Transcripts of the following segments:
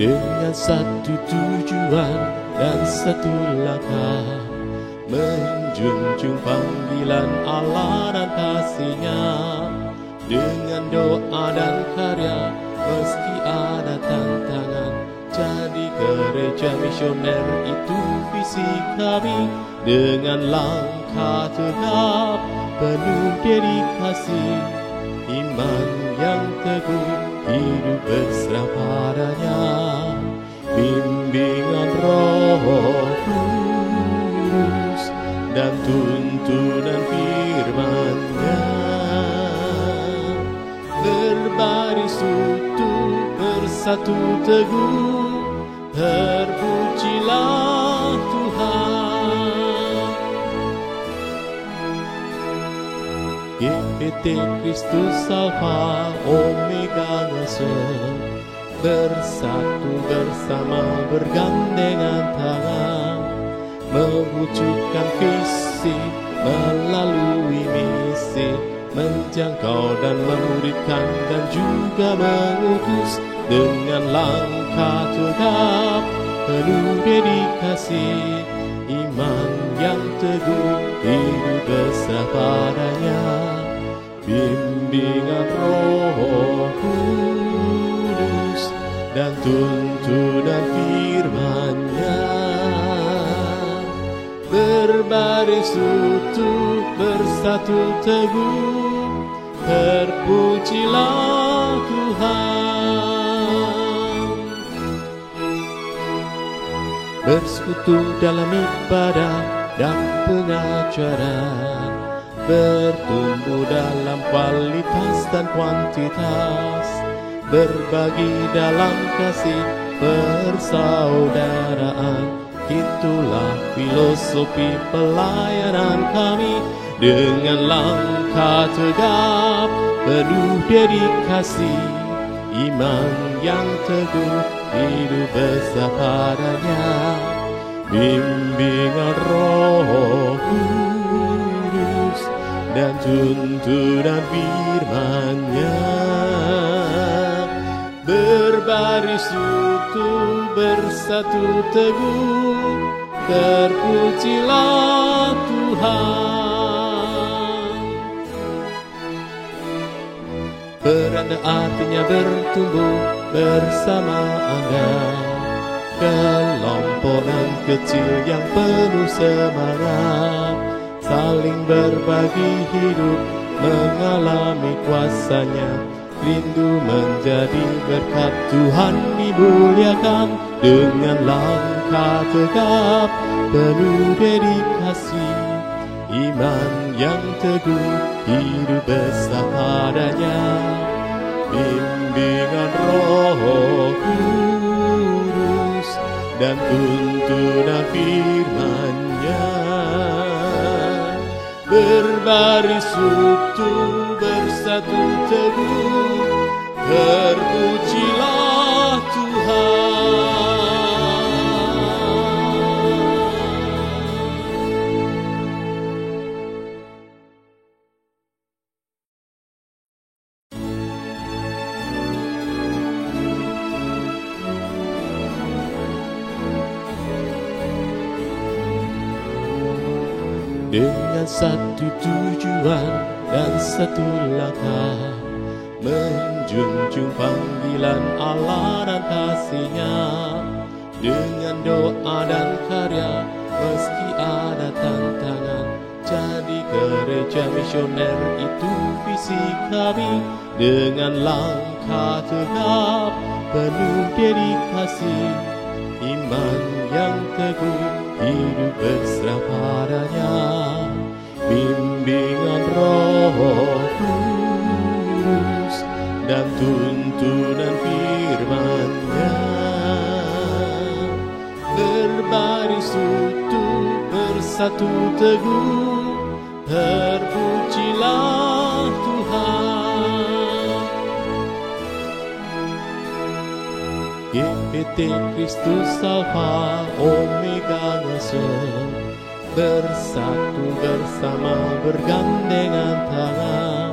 dengan satu tujuan dan satu langkah, menjunjung panggilan Allah dan kasih-Nya. Dengan doa dan karya, meski ada tantangan, jadi gereja misioner itu visi kami. Dengan langkah tegap, penuh dedikasi, iman yang teguh, hidup berserah padanya. Bimbingan Roh Kudus dan tuntunan firman-Nya, berbaris utuh, bersatu teguh, terpujilah Tuhan. GPT Kristus Alfa Omega Ngasem, bersatu bersama bergandengan tangan, mewujudkan visi melalui misi, menjangkau dan memuridkan dan juga mengutus. Dengan langkah tegap, penuh dedikasi, iman yang teguh, hidup berserah padanya. Bimbingan Roh Kudus dan tuntunan firman-Nya, berbaris utuh, bersatu teguh, terpujilah Tuhan. Bersekutu dalam ibadah dan pengajaran, bertumbuh dalam kualitas dan kuantitas, berbagi dalam kasih persaudaraan. Itulah filosofi pelayanan kami. Dengan langkah tegap, penuh dedikasi, iman yang teguh, hidup bersama padanya. Bimbingan Roh Kudus dan tuntunan firman-Nya, berbaris utuh, bersatu teguh, terpujilah Tuhan. Beranda artinya bertumbuh bersama Anda, kelompokan kecil yang penuh semangat, saling berbagi hidup, mengalami kuasa-Nya, rindu menjadi berkat Tuhan dimuliakan. Dengan langkah tegap, penuh dedikasi, iman yang teguh, hidup bersama padanya. Bimbingan Roh Kudus dan tuntunan firman-Nya, berbaris utuh, bersatu teguh, terpujilah Tuhan. Dengan satu tujuan dan satu langkah, menjunjung panggilan Allah dan kasih-Nya. Dengan doa dan karya, meski ada tantangan, jadi gereja misioner itu visi kami. Dengan langkah tegap, penuh dedikasi, iman yang teguh, hidup berserah padanya. Bimbingan Roh Kudus dan tuntunan firman-Nya, berbaris utuh, bersatu teguh, terpujilah Tuhan. GPT Kristus Alfa Omega Ngasem, bersatu bersama bergandengan tangan,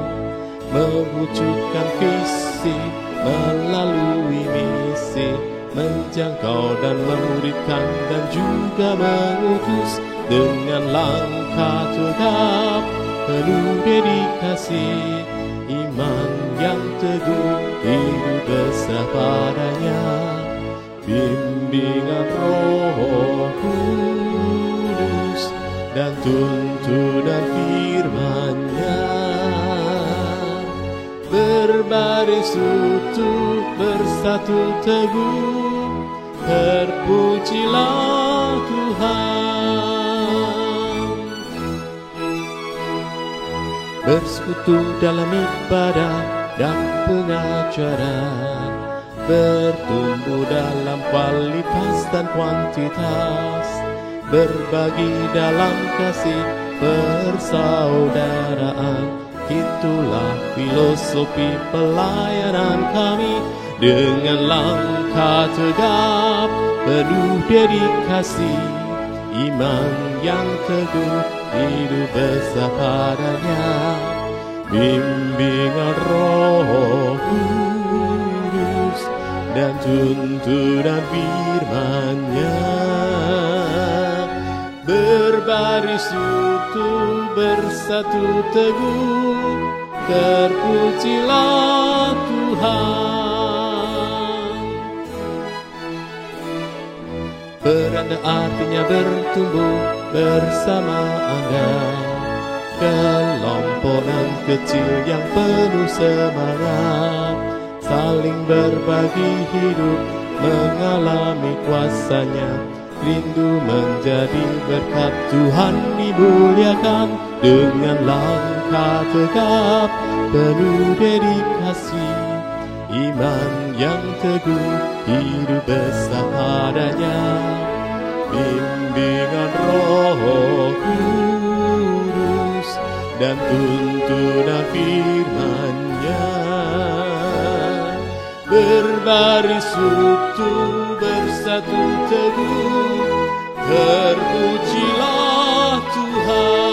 mewujudkan visi melalui misi, menjangkau dan memuridkan dan juga mengutus dengan langkah tegap penuh dedikasi, iman yang teguh, hidup besar padanya, bimbingan Roh Kudus dan tuntunan firman-Nya, berbaris utuh bersatu teguh, terpujilah Tuhan. Bersekutu dalam ibadah dan pengajaran, bertumbuh dalam kualitas dan kuantitas, berbagi dalam kasih persaudaraan. Itulah filosofi pelayanan kami, dengan langkah tegap penuh dedikasi, iman yang teguh, hidup besar padanya, bimbingan Roh Kudus dan tuntunan firman-Nya, berbaris utuh bersatu teguh, terpujilah Tuhan. Beranda artinya bertumbuh bersama Anda, kelompokan kecil yang penuh semangat, saling berbagi hidup, mengalami kuasa-Nya, rindu menjadi berkat Tuhan dimuliakan, dengan langkah tegap penuh dedikasi, iman yang teguh, hidup besar padanya, bimbingan Roh Kudus dan tuntunan firman-Nya, berbaris utuh bersatu teguh, terpujilah Tuhan.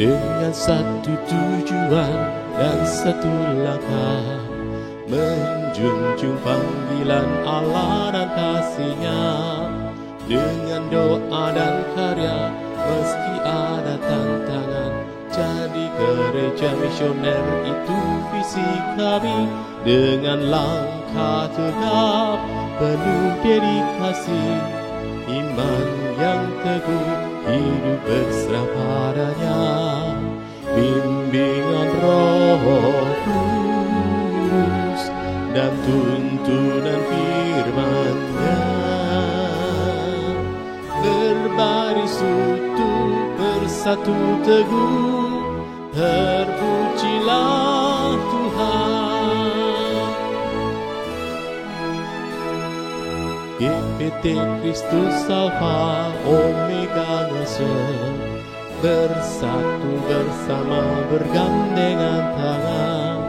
Dengan satu tujuan dan satu langkah, menjunjung panggilan Allah dan kasih-Nya, dengan doa dan karya meski ada tantangan, jadi gereja misioner itu visi kami, dengan langkah tegap penuh dedikasi, iman yang teguh, hidup berserah padanya, bimbingan Roh Kudus dan tuntunan firman-Nya, berbaris utuh bersatu teguh, terpujilah Tuhan. GPT Kristus Alfa Omega Nation, bersatu bersama bergandengan tangan,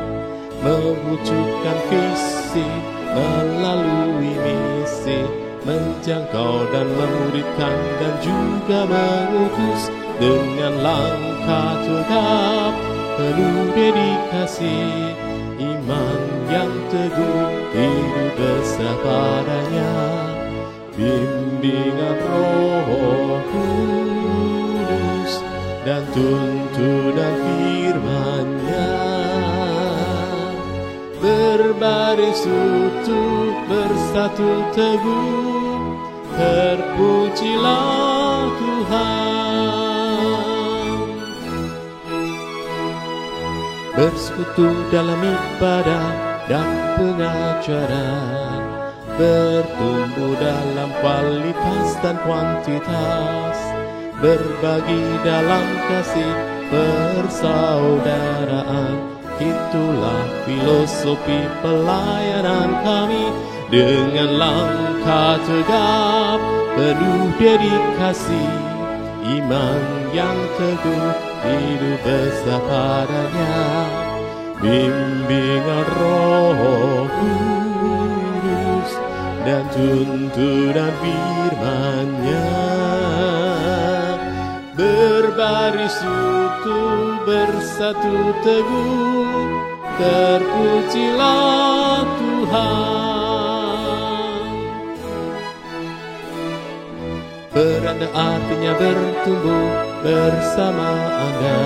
mewujudkan visi melalui misi, menjangkau dan memuridkan dan juga mengutus dengan langkah tegap penuh dedikasi, iman yang teguh, hidup besar padanya, bimbingan Roh Kudus dan tuntunan firman-Nya, berbaris utuh bersatu teguh, terpujilah Tuhan. Bersekutu dalam ibadah dan pengajaran, bertumbuh dalam kualitas dan kuantitas, berbagi dalam kasih persaudaraan. Itulah filosofi pelayanan kami, dengan langkah tegap penuh dedikasi, iman yang teguh, hidup besar padanya, bimbingan Roh Kudus dan tuntunan firman-Nya. Berbaris utuh bersatu teguh, terpujilah Tuhan. Beranda artinya bertumbuh bersama Anda,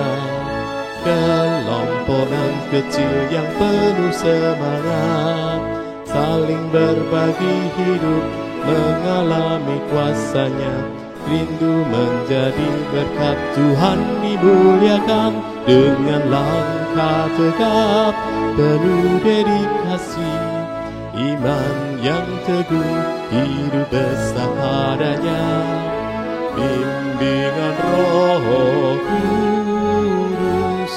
kelompokan kecil yang penuh semangat, saling berbagi hidup, mengalami kuasa-Nya, rindu menjadi berkat. Tuhan dimuliakan dengan langkah tegap, penuh dedikasi, iman yang teguh, hidup besar padanya. Bimbingan Roh Kudus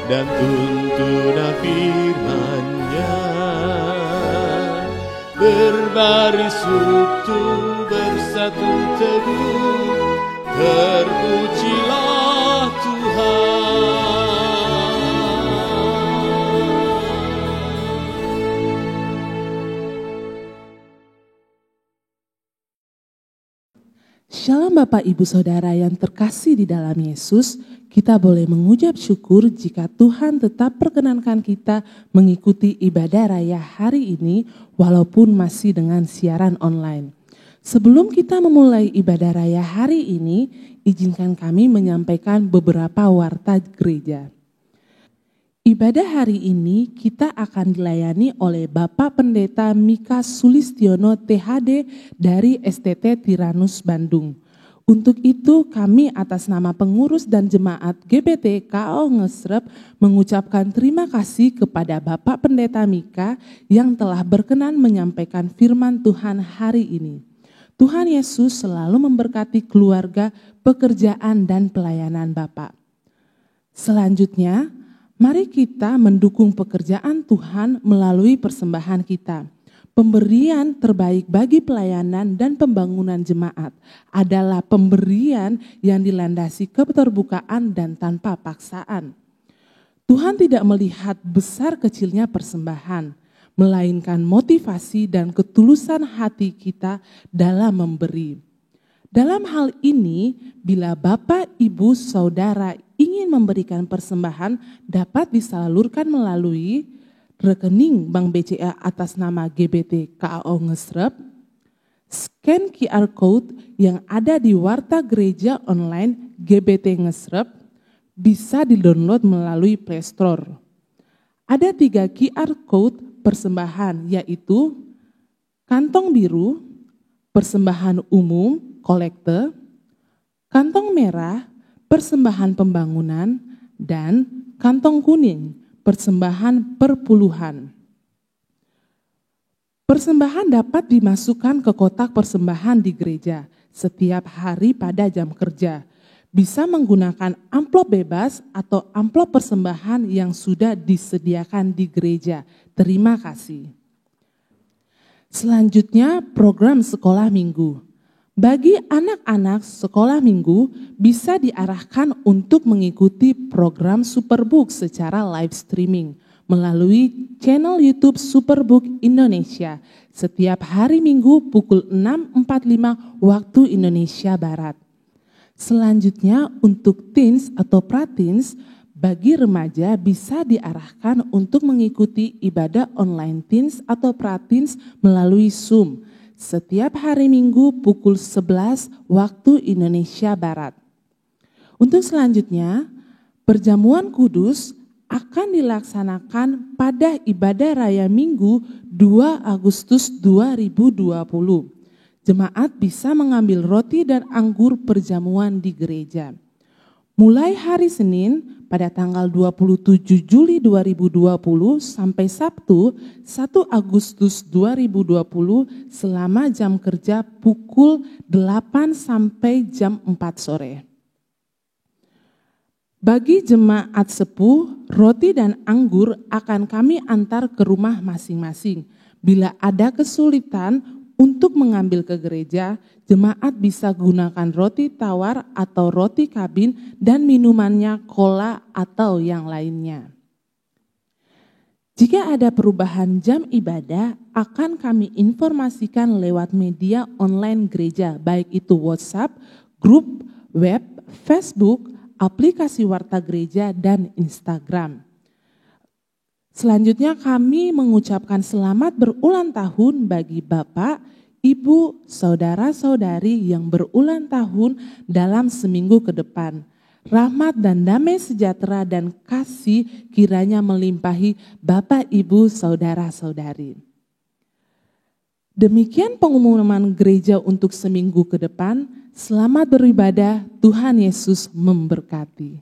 dan tuntunan firman-Nya. Berbaris utuh bersatu teguh, terpujilah Tuhan. Shalom Bapak Ibu Saudara yang terkasih di dalam Yesus, kita boleh mengucap syukur jika Tuhan tetap perkenankan kita mengikuti ibadah raya hari ini walaupun masih dengan siaran online. Sebelum kita memulai ibadah raya hari ini, izinkan kami menyampaikan beberapa warta gereja. Ibadah hari ini kita akan dilayani oleh Bapak Pendeta Mika Sulistiono THD dari STT Tiranus Bandung. Untuk itu kami atas nama pengurus dan jemaat GBT KO Ngesrep mengucapkan terima kasih kepada Bapak Pendeta Mika yang telah berkenan menyampaikan firman Tuhan hari ini. Tuhan Yesus selalu memberkati keluarga, pekerjaan dan pelayanan Bapak. Selanjutnya, mari kita mendukung pekerjaan Tuhan melalui persembahan kita. Pemberian terbaik bagi pelayanan dan pembangunan jemaat adalah pemberian yang dilandasi keterbukaan dan tanpa paksaan. Tuhan tidak melihat besar kecilnya persembahan, melainkan motivasi dan ketulusan hati kita dalam memberi. Dalam hal ini, bila Bapak, Ibu, Saudara ingin memberikan persembahan dapat disalurkan melalui rekening Bank BCA atas nama GBT KAO Ngesrep, scan QR Code yang ada di Warta Gereja Online GBT Ngesrep, bisa di-download melalui Play Store. Ada 3 QR Code persembahan, yaitu kantong biru, persembahan umum, kolekte, kantong merah, persembahan pembangunan, dan kantong kuning, persembahan perpuluhan. Persembahan dapat dimasukkan ke kotak persembahan di gereja setiap hari pada jam kerja. Bisa menggunakan amplop bebas atau amplop persembahan yang sudah disediakan di gereja. Terima kasih. Selanjutnya, program sekolah minggu. Bagi anak-anak sekolah minggu bisa diarahkan untuk mengikuti program Superbook secara live streaming melalui channel YouTube Superbook Indonesia setiap hari Minggu pukul 6.45 waktu Indonesia Barat. Selanjutnya untuk teens atau prateens, bagi remaja bisa diarahkan untuk mengikuti ibadah online teens atau prateens melalui Zoom setiap hari Minggu pukul 11 waktu Indonesia Barat. Untuk selanjutnya, perjamuan kudus akan dilaksanakan pada ibadah raya Minggu 2 Agustus 2020. Jemaat bisa mengambil roti dan anggur perjamuan di gereja. Mulai hari Senin pada tanggal 27 Juli 2020 sampai Sabtu 1 Agustus 2020 selama jam kerja pukul 8 sampai jam 4 sore. Bagi jemaat sepuh, roti dan anggur akan kami antar ke rumah masing-masing. Bila ada kesulitan untuk mengambil ke gereja, jemaat bisa gunakan roti tawar atau roti kabin dan minumannya cola atau yang lainnya. Jika ada perubahan jam ibadah, akan kami informasikan lewat media online gereja, baik itu WhatsApp, grup, web, Facebook, aplikasi Warta Gereja, dan Instagram. Selanjutnya kami mengucapkan selamat berulang tahun bagi Bapak, Ibu, saudara-saudari yang berulang tahun dalam seminggu ke depan. Rahmat dan damai sejahtera dan kasih kiranya melimpahi Bapak, Ibu, saudara-saudari. Demikian pengumuman gereja untuk seminggu ke depan. Selamat beribadah, Tuhan Yesus memberkati.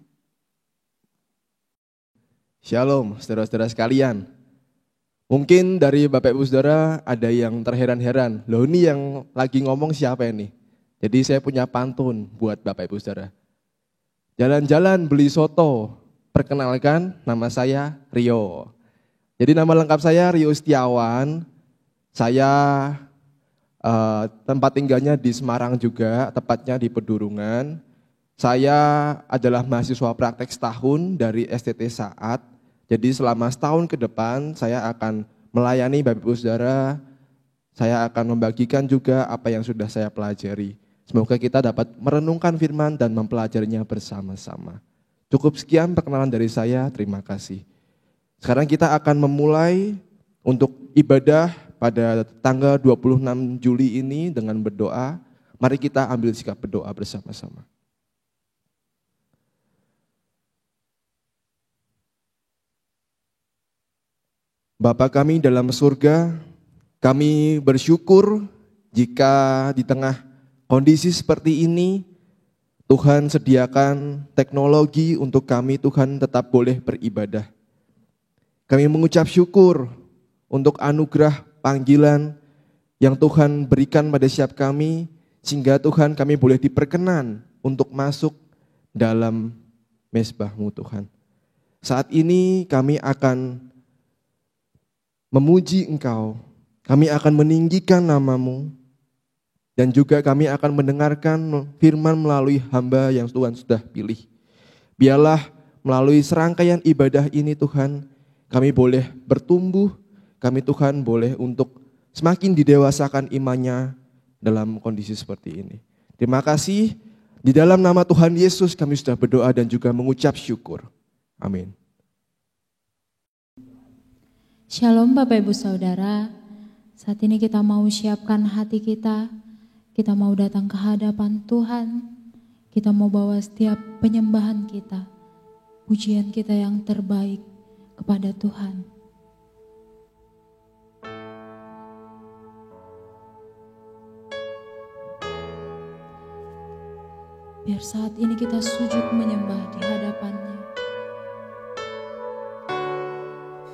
Shalom, saudara-saudara sekalian. Mungkin dari Bapak Ibu Saudara ada yang terheran-heran. Loh, ini yang lagi ngomong siapa ini? Jadi saya punya pantun buat Bapak Ibu Saudara. Jalan-jalan beli soto, perkenalkan nama saya Rio. Jadi nama lengkap saya Rio Setiawan. Saya tempat tinggalnya di Semarang juga, tepatnya di Pedurungan. Saya adalah mahasiswa praktek setahun dari STT Saat. Jadi selama setahun ke depan saya akan melayani Bapak Ibu Saudara. Saya akan membagikan juga apa yang sudah saya pelajari. Semoga kita dapat merenungkan firman dan mempelajarinya bersama-sama. Cukup sekian perkenalan dari saya, terima kasih. Sekarang kita akan memulai untuk ibadah pada tanggal 26 Juli ini dengan berdoa. Mari kita ambil sikap berdoa bersama-sama. Bapa kami dalam surga, kami bersyukur jika di tengah kondisi seperti ini, Tuhan sediakan teknologi untuk kami, Tuhan tetap boleh beribadah. Kami mengucap syukur untuk anugerah panggilan yang Tuhan berikan pada setiap kami, sehingga Tuhan kami boleh diperkenan untuk masuk dalam mezbah-Mu Tuhan. Saat ini kami akan memuji Engkau, kami akan meninggikan nama-Mu, dan juga kami akan mendengarkan firman melalui hamba yang Tuhan sudah pilih. Biarlah melalui serangkaian ibadah ini Tuhan, kami boleh bertumbuh, kami Tuhan boleh untuk semakin didewasakan imannya dalam kondisi seperti ini. Terima kasih, di dalam nama Tuhan Yesus kami sudah berdoa dan juga mengucap syukur. Amin. Shalom Bapak Ibu Saudara, saat ini kita mau siapkan hati kita mau datang ke hadapan Tuhan, kita mau bawa setiap penyembahan kita, pujian kita yang terbaik kepada Tuhan. Biar saat ini kita sujud menyembah di hadapan-Nya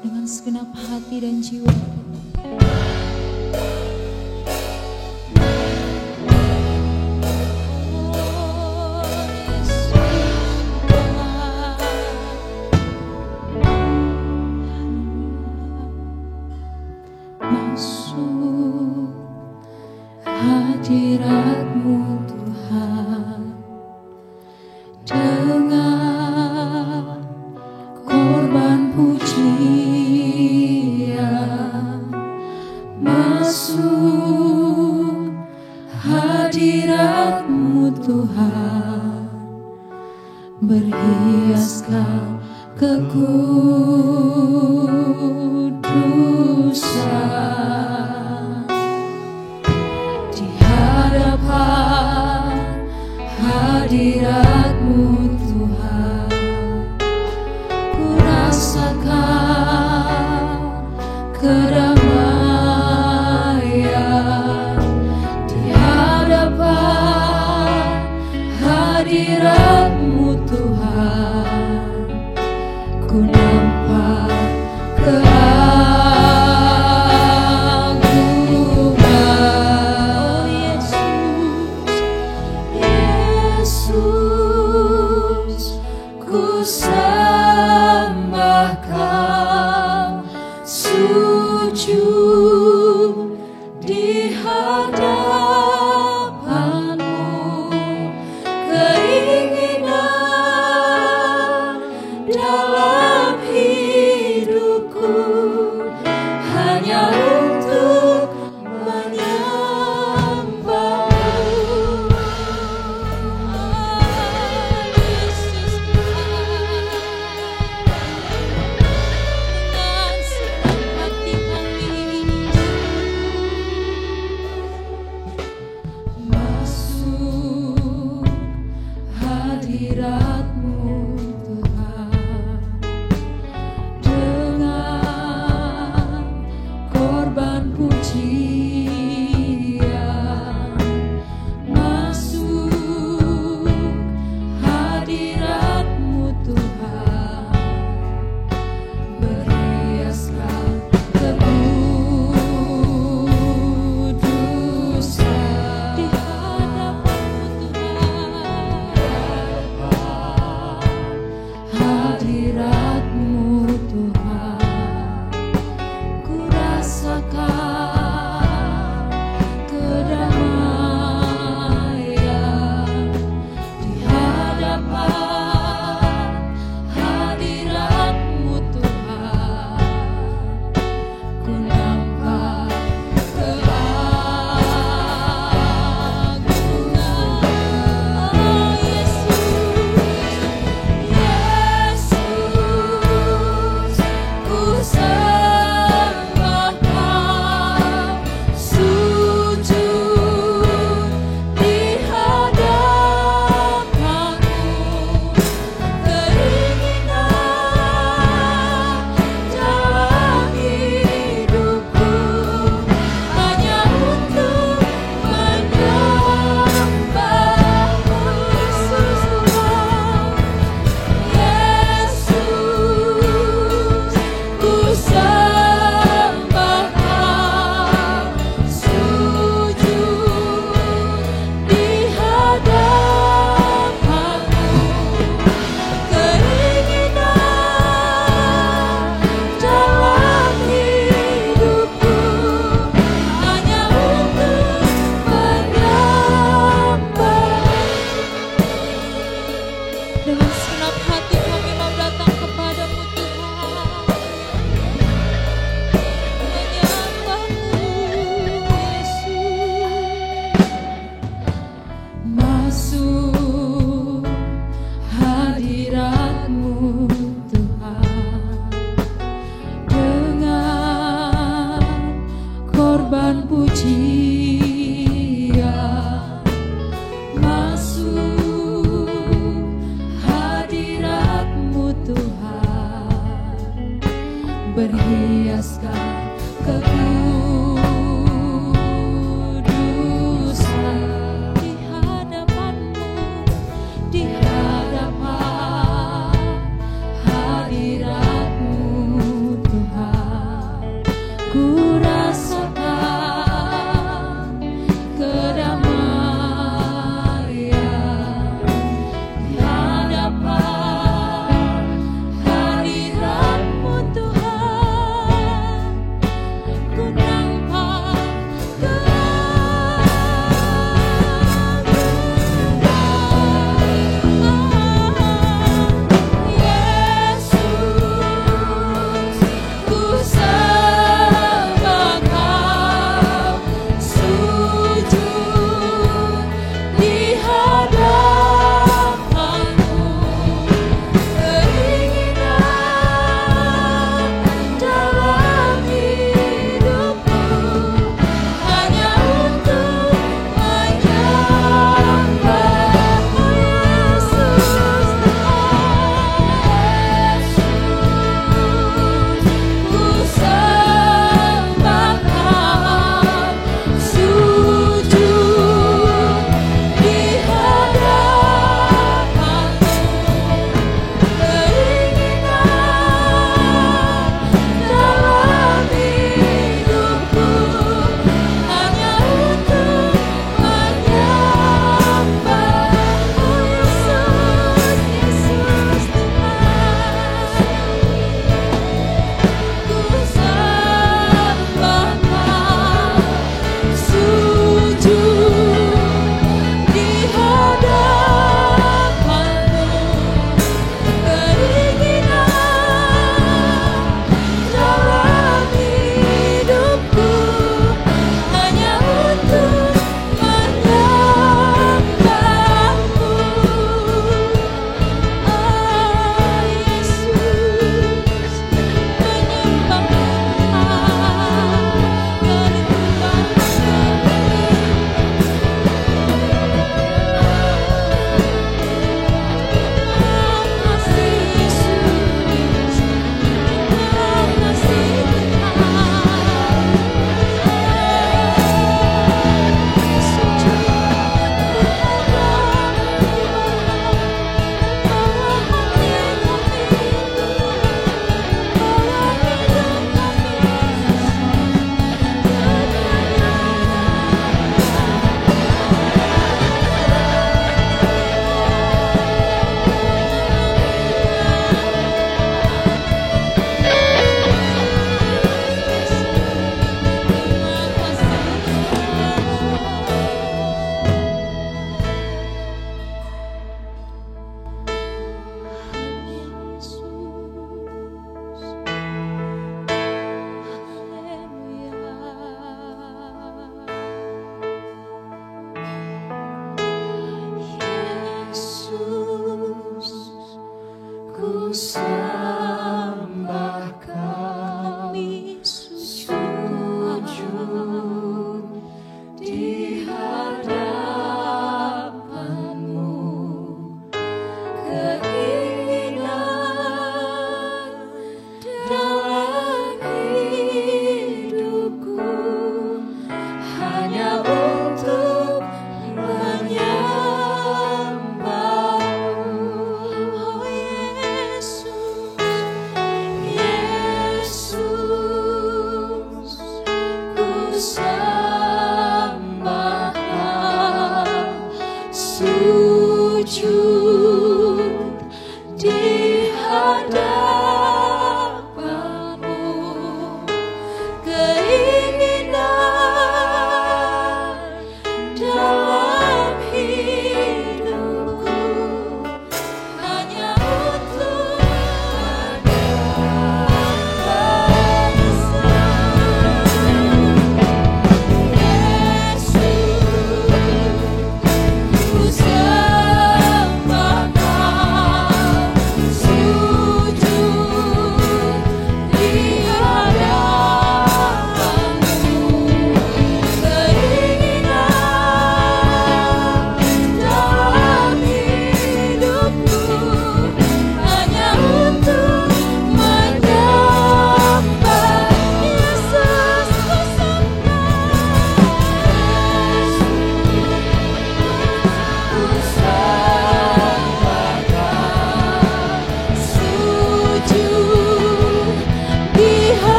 dengan segenap hati dan jiwa kita. Masuk hadirat-Mu Tuhan dengan korban pujian. Masuk hadirat-Mu Tuhan, berhiaskan kekudusan. Di hadapan hadirat-Mu Tuhan, ku rasakan kedamaian. Di hadapan hadirat-Mu Tuhan, ku nampak keagungan. Oh Yesus, Yesus, ku sembah Kau, sujud di hadapan-Mu. Keinginan dalam hidupku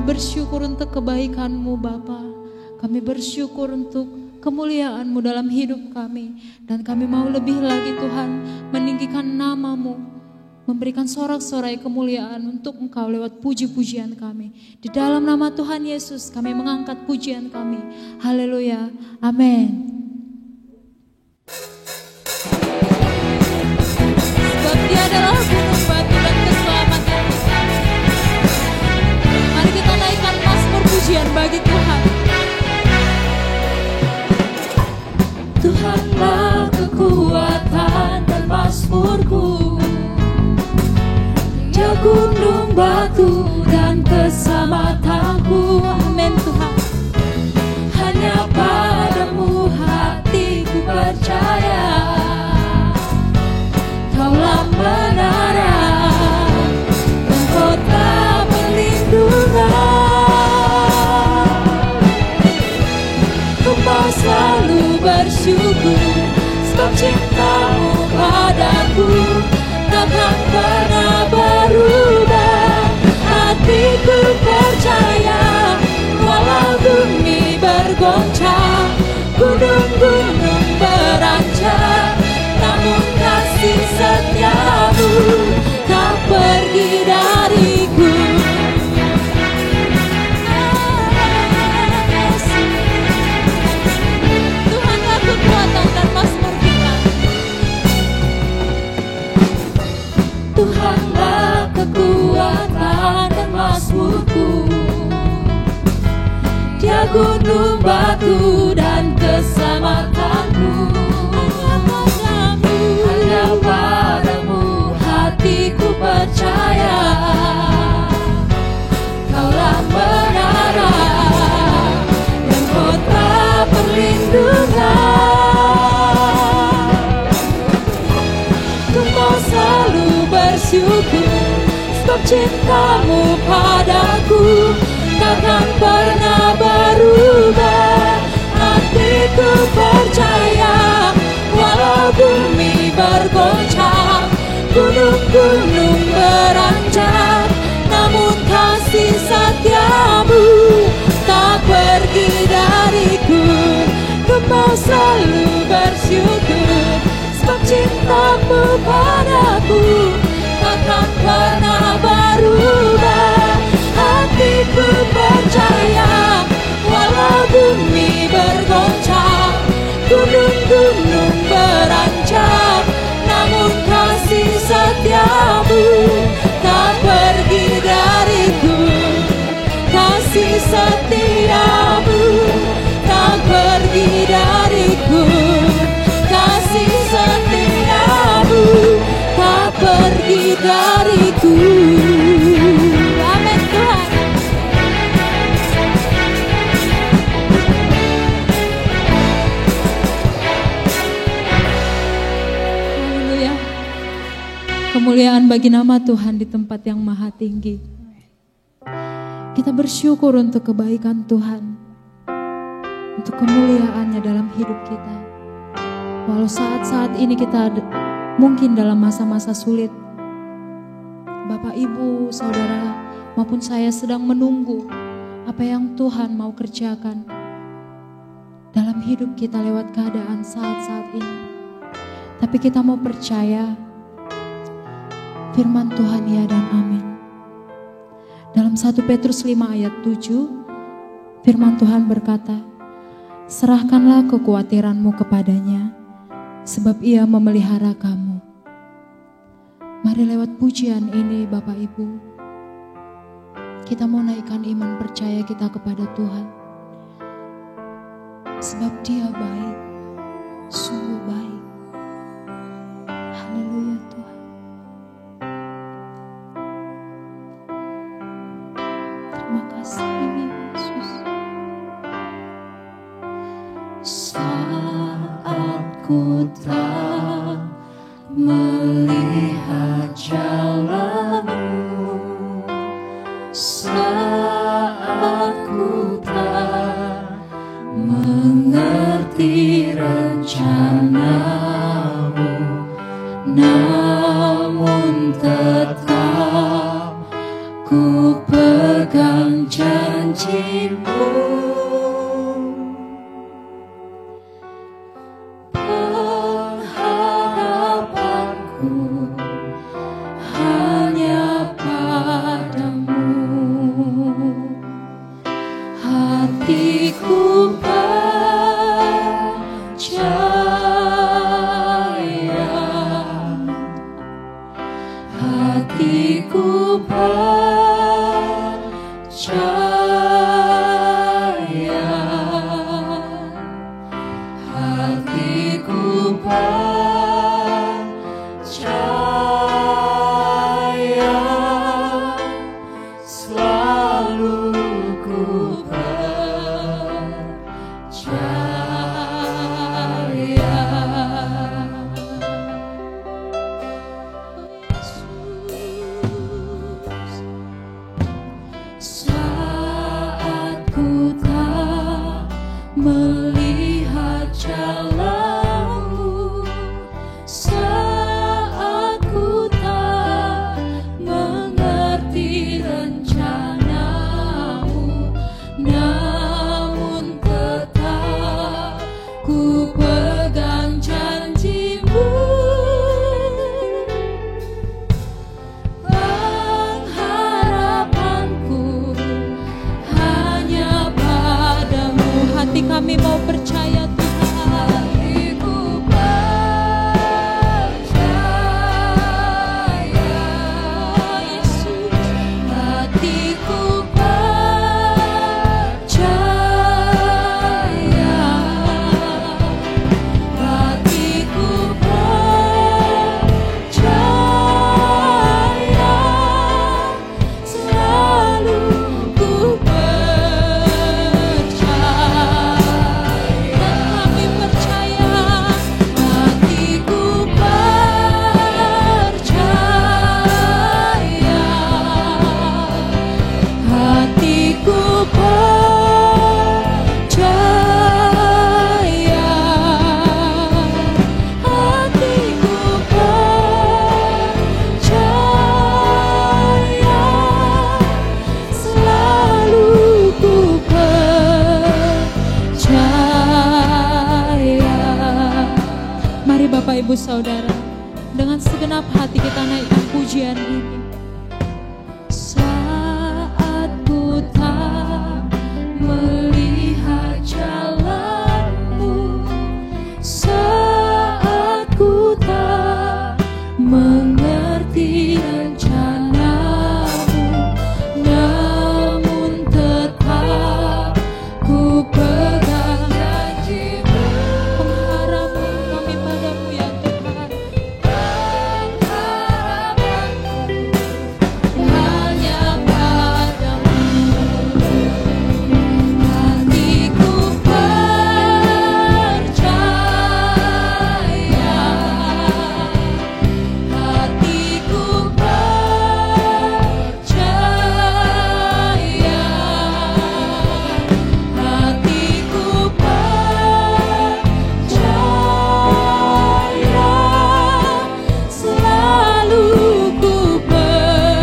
bersyukur untuk kebaikan-Mu Bapa. Kami bersyukur untuk kemuliaan-Mu dalam hidup kami. Dan kami mau lebih lagi Tuhan meninggikan nama-Mu, memberikan sorak-sorai kemuliaan untuk Engkau lewat puji-pujian kami. Di dalam nama Tuhan Yesus kami mengangkat pujian kami. Haleluya. Amin. Sebab Dia adalah gunung batu dan keselamatan kita. Mari kita naikkan mazmur pujian bagi Tuhan. Tuhanlah kekuatan dan mazmurku, Dia gunung batu dan keselamatanku. Amin Tuhan. Hanya padamu hatiku percaya, Kaulah menara dan kota perlindungan. Engkau selalu bersyukur, sebab cinta-Mu padaku takkan pernah berubah. Hatiku percaya, walau bumi bergoncang, gunung-gunung beranjak, namun kasih setia-Mu tak pergi dariku. Tuhanlah kekuatan dan mazmur kita. Tuhanlah kekuatan dan mazmurku, Dia gunung batu dan keselamatanku. Hanya padamu hatiku percaya, Kaulah menara dan kota perlindungan. Engkau selalu bersyukur, sebab cinta-Mu padaku takkan pernah berubah. Hatiku percaya, walau bumi bergoncang, gunung-gunung beranjak, namun kasih setiamu tak pergi dariku. Ku mau selalu bersyukur, sebab cintamu padaku takkan pernah berubah. Hatiku percaya, walau bumi bergoncang, gunung-gunung beranjak, namun kasih setiamu tak pergi dariku. Kasih setiamu tak pergi dariku. Kasih setiamu tak pergi dariku. Amin Tuhan. Haleluya. Kemuliaan bagi nama Tuhan di tempat yang maha tinggi. Kita bersyukur untuk kebaikan Tuhan, untuk kemuliaannya dalam hidup kita. Walau saat-saat ini kita mungkin dalam masa-masa sulit, Bapak, Ibu, Saudara, maupun saya sedang menunggu apa yang Tuhan mau kerjakan dalam hidup kita lewat keadaan saat-saat ini. Tapi kita mau percaya firman Tuhan ya dan amin. Dalam 1 Petrus 5 ayat 7, firman Tuhan berkata, serahkanlah kekhawatiranmu kepadanya, sebab ia memelihara kamu. Mari lewat pujian ini Bapak Ibu, kita mau naikkan iman percaya kita kepada Tuhan. Sebab Dia baik, sungguh baik. Haleluya Tuhan. Terima kasih Yesus. Saat ku tak melihat jalanmu, saat ku tak mengerti rencanamu, namun tetap ku pegang janjimu. Hatiku percaya Ibu Saudara, dengan segenap hati kita naikkan pujian ini. Saat ku tak melihat jalanmu, saat ku tak mengerti rencanamu, namun tetap ku pegang janjimu. Pengharapan kami padamu ya Tuhan, pengharapan hanya padamu. Hatiku percaya, hatiku percaya, hatiku percaya, selalu ku percaya,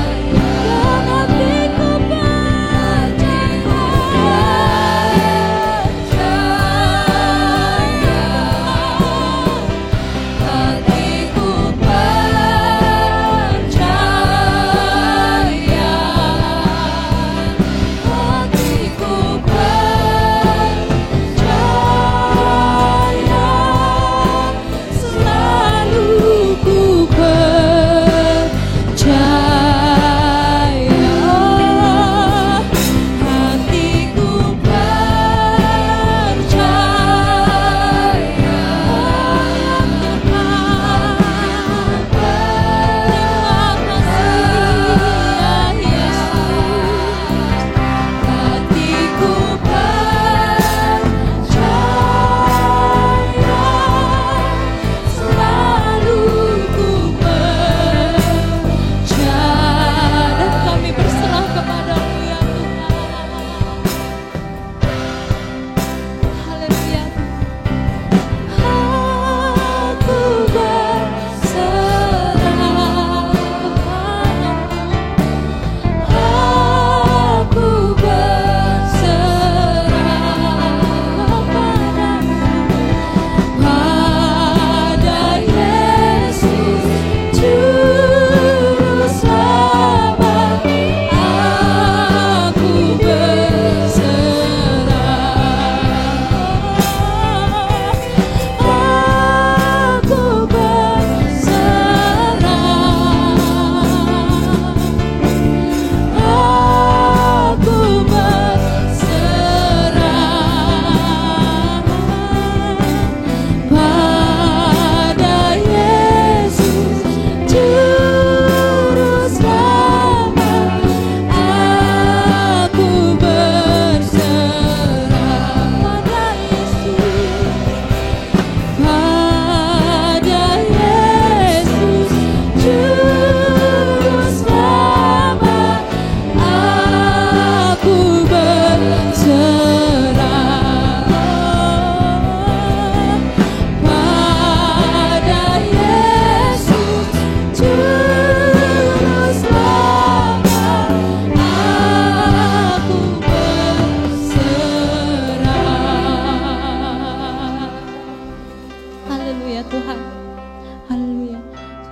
dan hatiku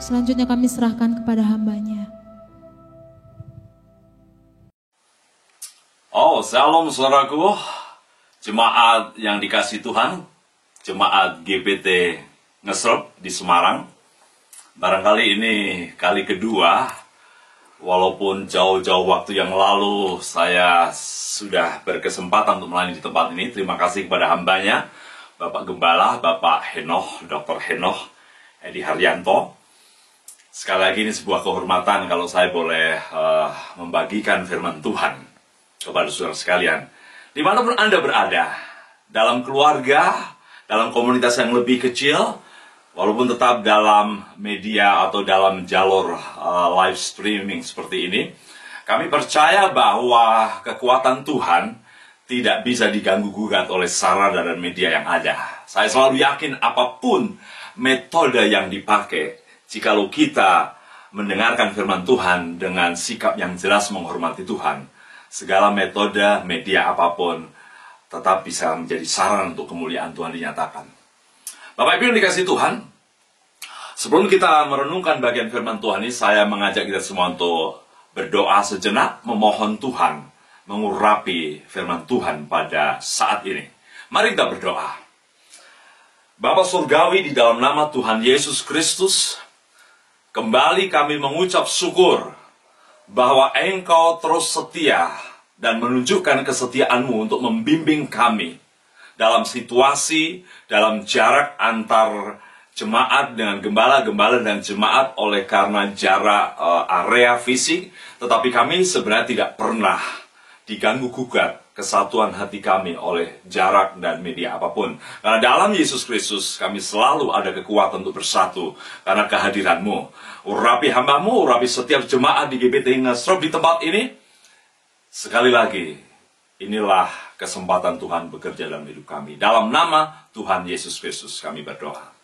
selanjutnya kami serahkan kepada hamba-Nya. Oh, shalom saudaraku, jemaat yang dikasih Tuhan, jemaat GPT Ngeslep di Semarang. Barangkali ini kali kedua, walaupun jauh-jauh waktu yang lalu saya sudah berkesempatan untuk melayani di tempat ini. Terima kasih kepada hamba-Nya, Bapak Gembala, Bapak Henoch, Dr. Henoch, Edi Haryanto. Sekali lagi ini sebuah kehormatan kalau saya boleh membagikan firman Tuhan kepada saudara sekalian. Dimanapun Anda berada, dalam keluarga, dalam komunitas yang lebih kecil, walaupun tetap dalam media atau dalam jalur live streaming seperti ini, kami percaya bahwa kekuatan Tuhan tidak bisa diganggu-gugat oleh sarana dan media yang ada. Saya selalu yakin apapun metode yang dipakai, jikalau kita mendengarkan firman Tuhan dengan sikap yang jelas menghormati Tuhan, segala metode, media apapun tetap bisa menjadi sarana untuk kemuliaan Tuhan dinyatakan. Bapak Ibu yang dikasihi Tuhan, sebelum kita merenungkan bagian firman Tuhan ini, saya mengajak kita semua untuk berdoa sejenak, memohon Tuhan mengurapi firman Tuhan pada saat ini. Mari kita berdoa. Bapa Surgawi, di dalam nama Tuhan Yesus Kristus, kembali kami mengucap syukur bahwa Engkau terus setia dan menunjukkan kesetiaan-Mu untuk membimbing kami dalam situasi, dalam jarak antar jemaat dengan gembala-gembala dan jemaat oleh karena jarak area fisik, tetapi kami sebenarnya tidak pernah diganggu-gugat kesatuan hati kami oleh jarak dan media apapun. Karena dalam Yesus Kristus kami selalu ada kekuatan untuk bersatu karena kehadiran-Mu. Urapi hamba-Mu, urapi setiap jemaat di GBT Ngasrop di tempat ini. Sekali lagi, inilah kesempatan Tuhan bekerja dalam hidup kami. Dalam nama Tuhan Yesus Kristus kami berdoa.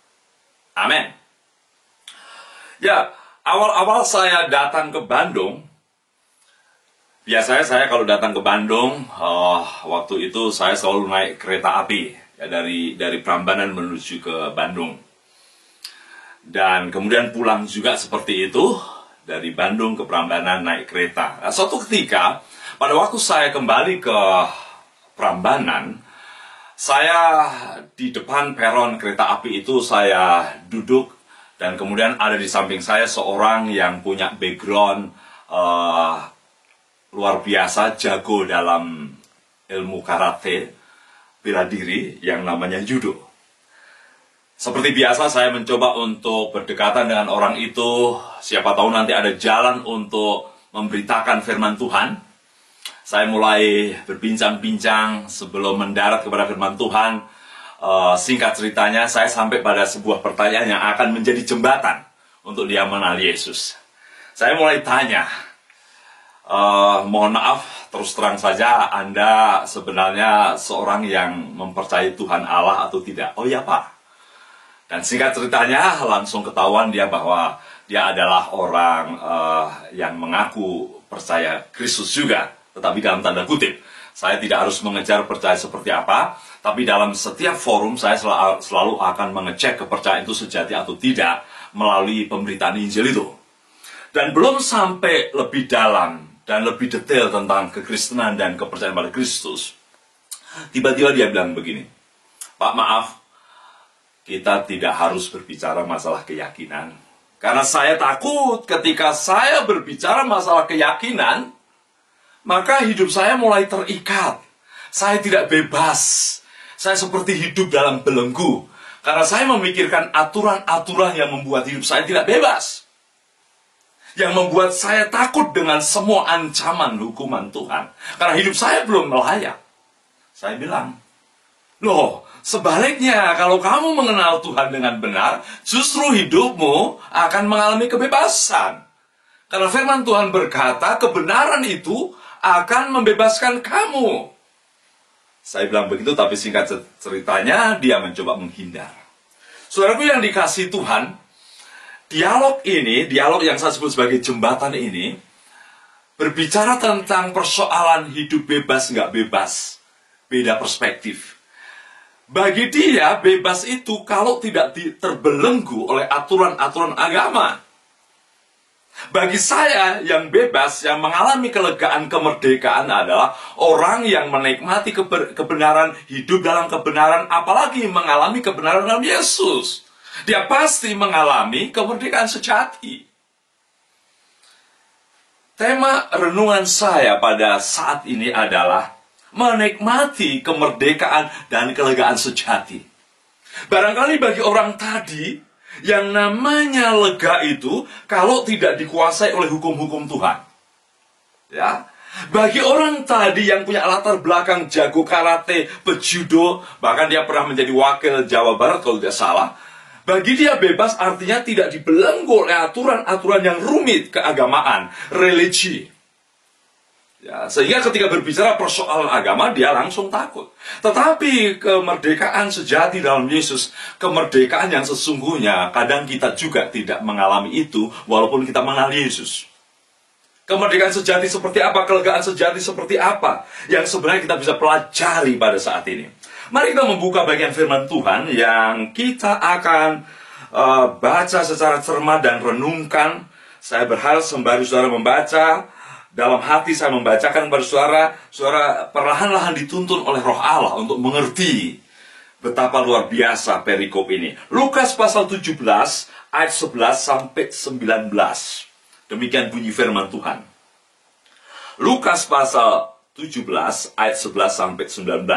Amin. Ya, awal-awal saya datang ke Bandung, biasanya saya kalau datang ke Bandung, waktu itu saya selalu naik kereta api ya, dari Prambanan menuju ke Bandung. Dan kemudian pulang juga seperti itu, dari Bandung ke Prambanan naik kereta. Nah, suatu ketika, pada waktu saya kembali ke Prambanan, saya di depan peron kereta api itu saya duduk, dan kemudian ada di samping saya seorang yang punya background luar biasa, jago dalam ilmu karate bela diri yang namanya judo. Seperti biasa saya mencoba untuk berdekatan dengan orang itu, siapa tahu nanti ada jalan untuk memberitakan firman Tuhan. Saya mulai berbincang-bincang sebelum mendarat kepada firman Tuhan. Singkat ceritanya, saya sampai pada sebuah pertanyaan yang akan menjadi jembatan untuk dia mengenal Yesus. Saya mulai tanya, mohon maaf, terus terang saja, Anda sebenarnya seorang yang mempercayai Tuhan Allah atau tidak? Oh ya Pak. Dan singkat ceritanya, langsung ketahuan dia bahwa dia adalah orang yang mengaku percaya Kristus juga. Tetapi dalam tanda kutip, saya tidak harus mengejar percaya seperti apa, tapi dalam setiap forum saya selalu akan mengecek kepercayaan itu sejati atau tidak melalui pemberitaan Injil itu. Dan belum sampai lebih dalam dan lebih detail tentang kekristenan dan kepercayaan pada Kristus, tiba-tiba dia bilang begini, Pak maaf, kita tidak harus berbicara masalah keyakinan. Karena saya takut ketika saya berbicara masalah keyakinan, maka hidup saya mulai terikat. Saya tidak bebas. Saya seperti hidup dalam belenggu. Karena saya memikirkan aturan-aturan yang membuat hidup saya tidak bebas. Yang membuat saya takut dengan semua ancaman hukuman Tuhan. Karena hidup saya belum layak. Saya bilang, loh, sebaliknya kalau kamu mengenal Tuhan dengan benar, justru hidupmu akan mengalami kebebasan. Karena firman Tuhan berkata, kebenaran itu akan membebaskan kamu. Saya bilang begitu, tapi singkat ceritanya dia mencoba menghindar. Saudaraku yang dikasihi Tuhan, dialog yang saya sebut sebagai jembatan ini, berbicara tentang persoalan hidup bebas nggak bebas. Beda perspektif. Bagi dia, bebas itu kalau tidak terbelenggu oleh aturan-aturan agama. Bagi saya, yang bebas, yang mengalami kelegaan kemerdekaan adalah orang yang menikmati kebenaran, hidup dalam kebenaran, apalagi mengalami kebenaran dalam Yesus. Dia pasti mengalami kemerdekaan sejati. Tema renungan saya pada saat ini adalah menikmati kemerdekaan dan kelegaan sejati. Barangkali bagi orang tadi, yang namanya lega itu kalau tidak dikuasai oleh hukum-hukum Tuhan. Ya, bagi orang tadi yang punya latar belakang jago karate, pejudo, bahkan dia pernah menjadi wakil Jawa Barat kalau tidak salah, bagi dia bebas artinya tidak dibelenggu oleh aturan-aturan yang rumit keagamaan, religi. Ya, sehingga ketika berbicara persoalan agama, dia langsung takut. Tetapi kemerdekaan sejati dalam Yesus, kemerdekaan yang sesungguhnya, kadang kita juga tidak mengalami itu, walaupun kita mengenal Yesus. Kemerdekaan sejati seperti apa, kelegaan sejati seperti apa yang sebenarnya kita bisa pelajari pada saat ini. Mari kita membuka bagian firman Tuhan yang kita akan baca secara cermat dan renungkan. Saya berharap sembari saudara membaca, dalam hati saya membacakan kepada saudara perlahan-lahan dituntun oleh Roh Allah untuk mengerti betapa luar biasa perikop ini. Lukas pasal 17 ayat 11 sampai 19. Demikian bunyi firman Tuhan. Lukas pasal 17 ayat 11 sampai 19.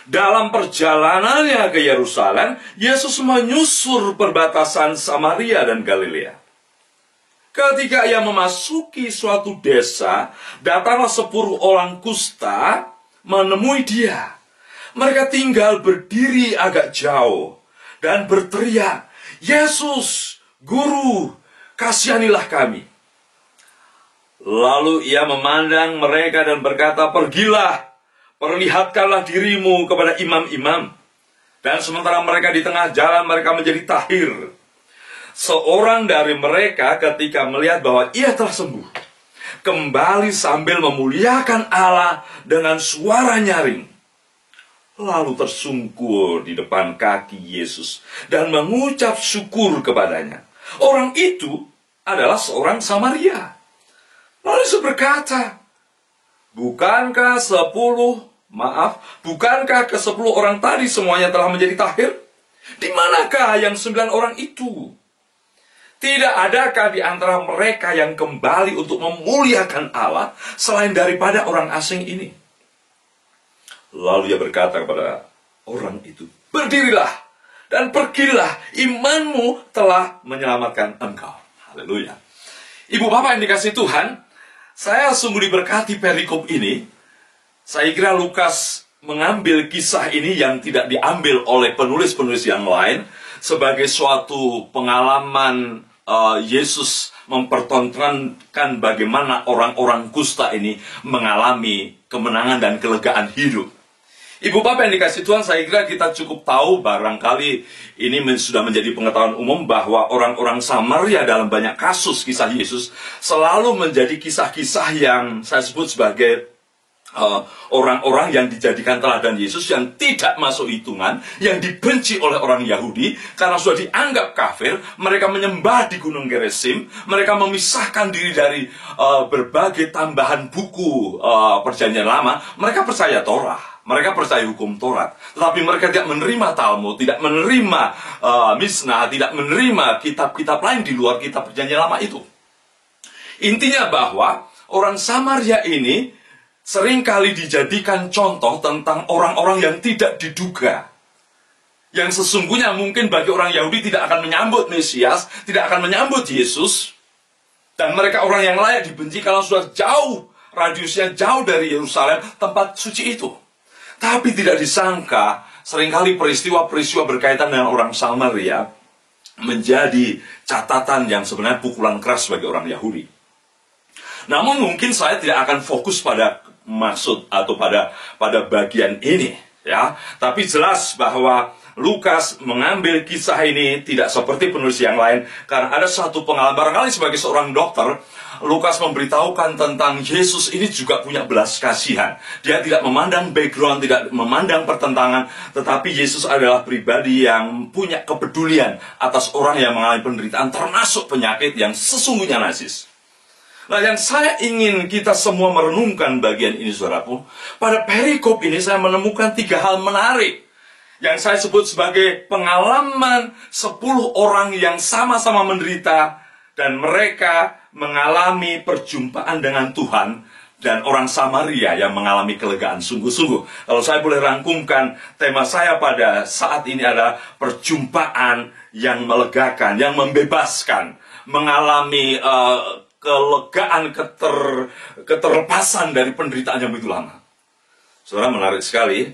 Dalam perjalanannya ke Yerusalem, Yesus menyusur perbatasan Samaria dan Galilea. Ketika ia memasuki suatu desa, datanglah 10 orang kusta menemui dia. Mereka tinggal berdiri agak jauh dan berteriak, "Yesus, Guru, kasihanilah kami." Lalu ia memandang mereka dan berkata, "Pergilah, perlihatkanlah dirimu kepada imam-imam." Dan sementara mereka di tengah jalan, mereka menjadi tahir. Seorang dari mereka ketika melihat bahwa ia telah sembuh, kembali sambil memuliakan Allah dengan suara nyaring. Lalu tersungkur di depan kaki Yesus dan mengucap syukur kepadanya. Orang itu adalah seorang Samaria. Lalu Yesus berkata, bukankah ke-10 orang tadi semuanya telah menjadi tahir? Di manakah yang 9 orang itu? Tidak adakah di antara mereka yang kembali untuk memuliakan Allah selain daripada orang asing ini? Lalu ia berkata kepada orang itu, "Berdirilah dan pergilah, imanmu telah menyelamatkan engkau." Haleluya. Ibu bapak yang dikasihi Tuhan, saya sungguh diberkati perikop ini. Saya kira Lukas mengambil kisah ini yang tidak diambil oleh penulis-penulis yang lain sebagai suatu pengalaman Yesus mempertontonkan bagaimana orang-orang kusta ini mengalami kemenangan dan kelegaan hidup. Ibu bapak yang dikasih Tuhan, saya kira kita cukup tahu, barangkali ini sudah menjadi pengetahuan umum bahwa orang-orang Samaria dalam banyak kasus kisah Yesus selalu menjadi kisah-kisah yang saya sebut sebagai orang-orang yang dijadikan teladan Yesus, yang tidak masuk hitungan, yang dibenci oleh orang Yahudi karena sudah dianggap kafir. Mereka menyembah di Gunung Gerizim, mereka memisahkan diri dari berbagai tambahan buku perjanjian lama. Mereka percaya Torah, mereka percaya hukum Taurat, tetapi mereka tidak menerima Talmud, tidak menerima Mishnah, tidak menerima kitab-kitab lain di luar kitab perjanjian lama itu. Intinya bahwa orang Samaria ini seringkali dijadikan contoh tentang orang-orang yang tidak diduga. Yang sesungguhnya mungkin bagi orang Yahudi tidak akan menyambut Mesias, tidak akan menyambut Yesus. Dan mereka orang yang layak dibenci kalau sudah jauh, radiusnya jauh dari Yerusalem, tempat suci itu. Tapi tidak disangka, seringkali peristiwa-peristiwa berkaitan dengan orang Samaria menjadi catatan yang sebenarnya pukulan keras bagi orang Yahudi. Namun mungkin saya tidak akan fokus pada maksud atau pada bagian ini, ya. Tapi jelas bahwa Lukas mengambil kisah ini tidak seperti penulis yang lain karena ada satu pengalaman. Barangkali sebagai seorang dokter, Lukas memberitahukan tentang Yesus ini juga punya belas kasihan. Dia tidak memandang background, tidak memandang pertentangan, tetapi Yesus adalah pribadi yang punya kepedulian atas orang yang mengalami penderitaan, termasuk penyakit yang sesungguhnya najis. Nah, yang saya ingin kita semua merenungkan bagian ini, saudaraku, pada perikop ini saya menemukan 3 hal menarik yang saya sebut sebagai pengalaman 10 orang yang sama-sama menderita dan mereka mengalami perjumpaan dengan Tuhan, dan orang Samaria yang mengalami kelegaan sungguh-sungguh. Kalau saya boleh rangkumkan, tema saya pada saat ini adalah perjumpaan yang melegakan, yang membebaskan, mengalami kelegaan, keterlepasan dari penderitaan yang begitu lama. Saudara, menarik sekali,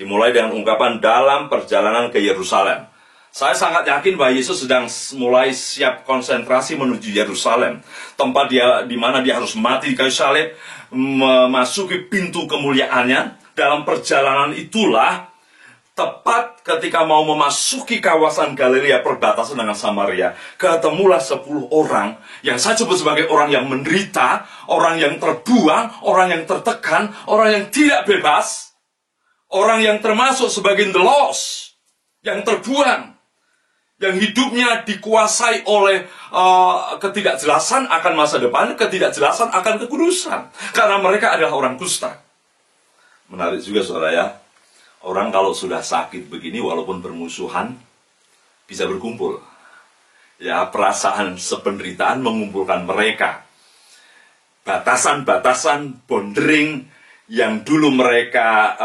dimulai dengan ungkapan dalam perjalanan ke Yerusalem. Saya sangat yakin bahwa Yesus sedang mulai siap konsentrasi menuju Yerusalem, tempat di mana dia harus mati di kayu salib, memasuki pintu kemuliaannya. Dalam perjalanan itulah tepat ketika mau memasuki kawasan Galilea perbatasan dengan Samaria, ketemulah 10 orang yang saya sebut sebagai orang yang menderita, orang yang terbuang, orang yang tertekan, orang yang tidak bebas, orang yang termasuk sebagai the lost, yang terbuang, yang hidupnya dikuasai oleh ketidakjelasan akan masa depan, ketidakjelasan akan kekudusan, karena mereka adalah orang kusta. Menarik juga saudara ya, orang kalau sudah sakit begini walaupun bermusuhan bisa berkumpul. Ya, perasaan sependeritaan mengumpulkan mereka. Batasan-batasan bondering yang dulu mereka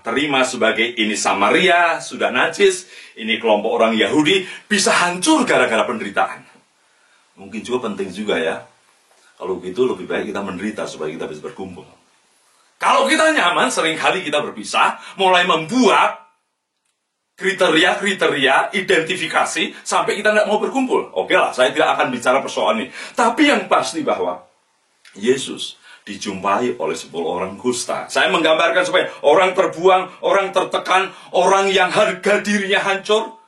terima sebagai ini Samaria sudah najis, ini kelompok orang Yahudi, bisa hancur gara-gara penderitaan. Mungkin juga penting juga ya, kalau begitu lebih baik kita menderita supaya kita bisa berkumpul. Kalau kita nyaman, seringkali kita berpisah, mulai membuat kriteria-kriteria, identifikasi, sampai kita nggak mau berkumpul. Oke lah, saya tidak akan bicara persoalan ini. Tapi yang pasti bahwa Yesus dijumpai oleh 10 orang kusta. Saya menggambarkan supaya orang terbuang, orang tertekan, orang yang harga dirinya hancur,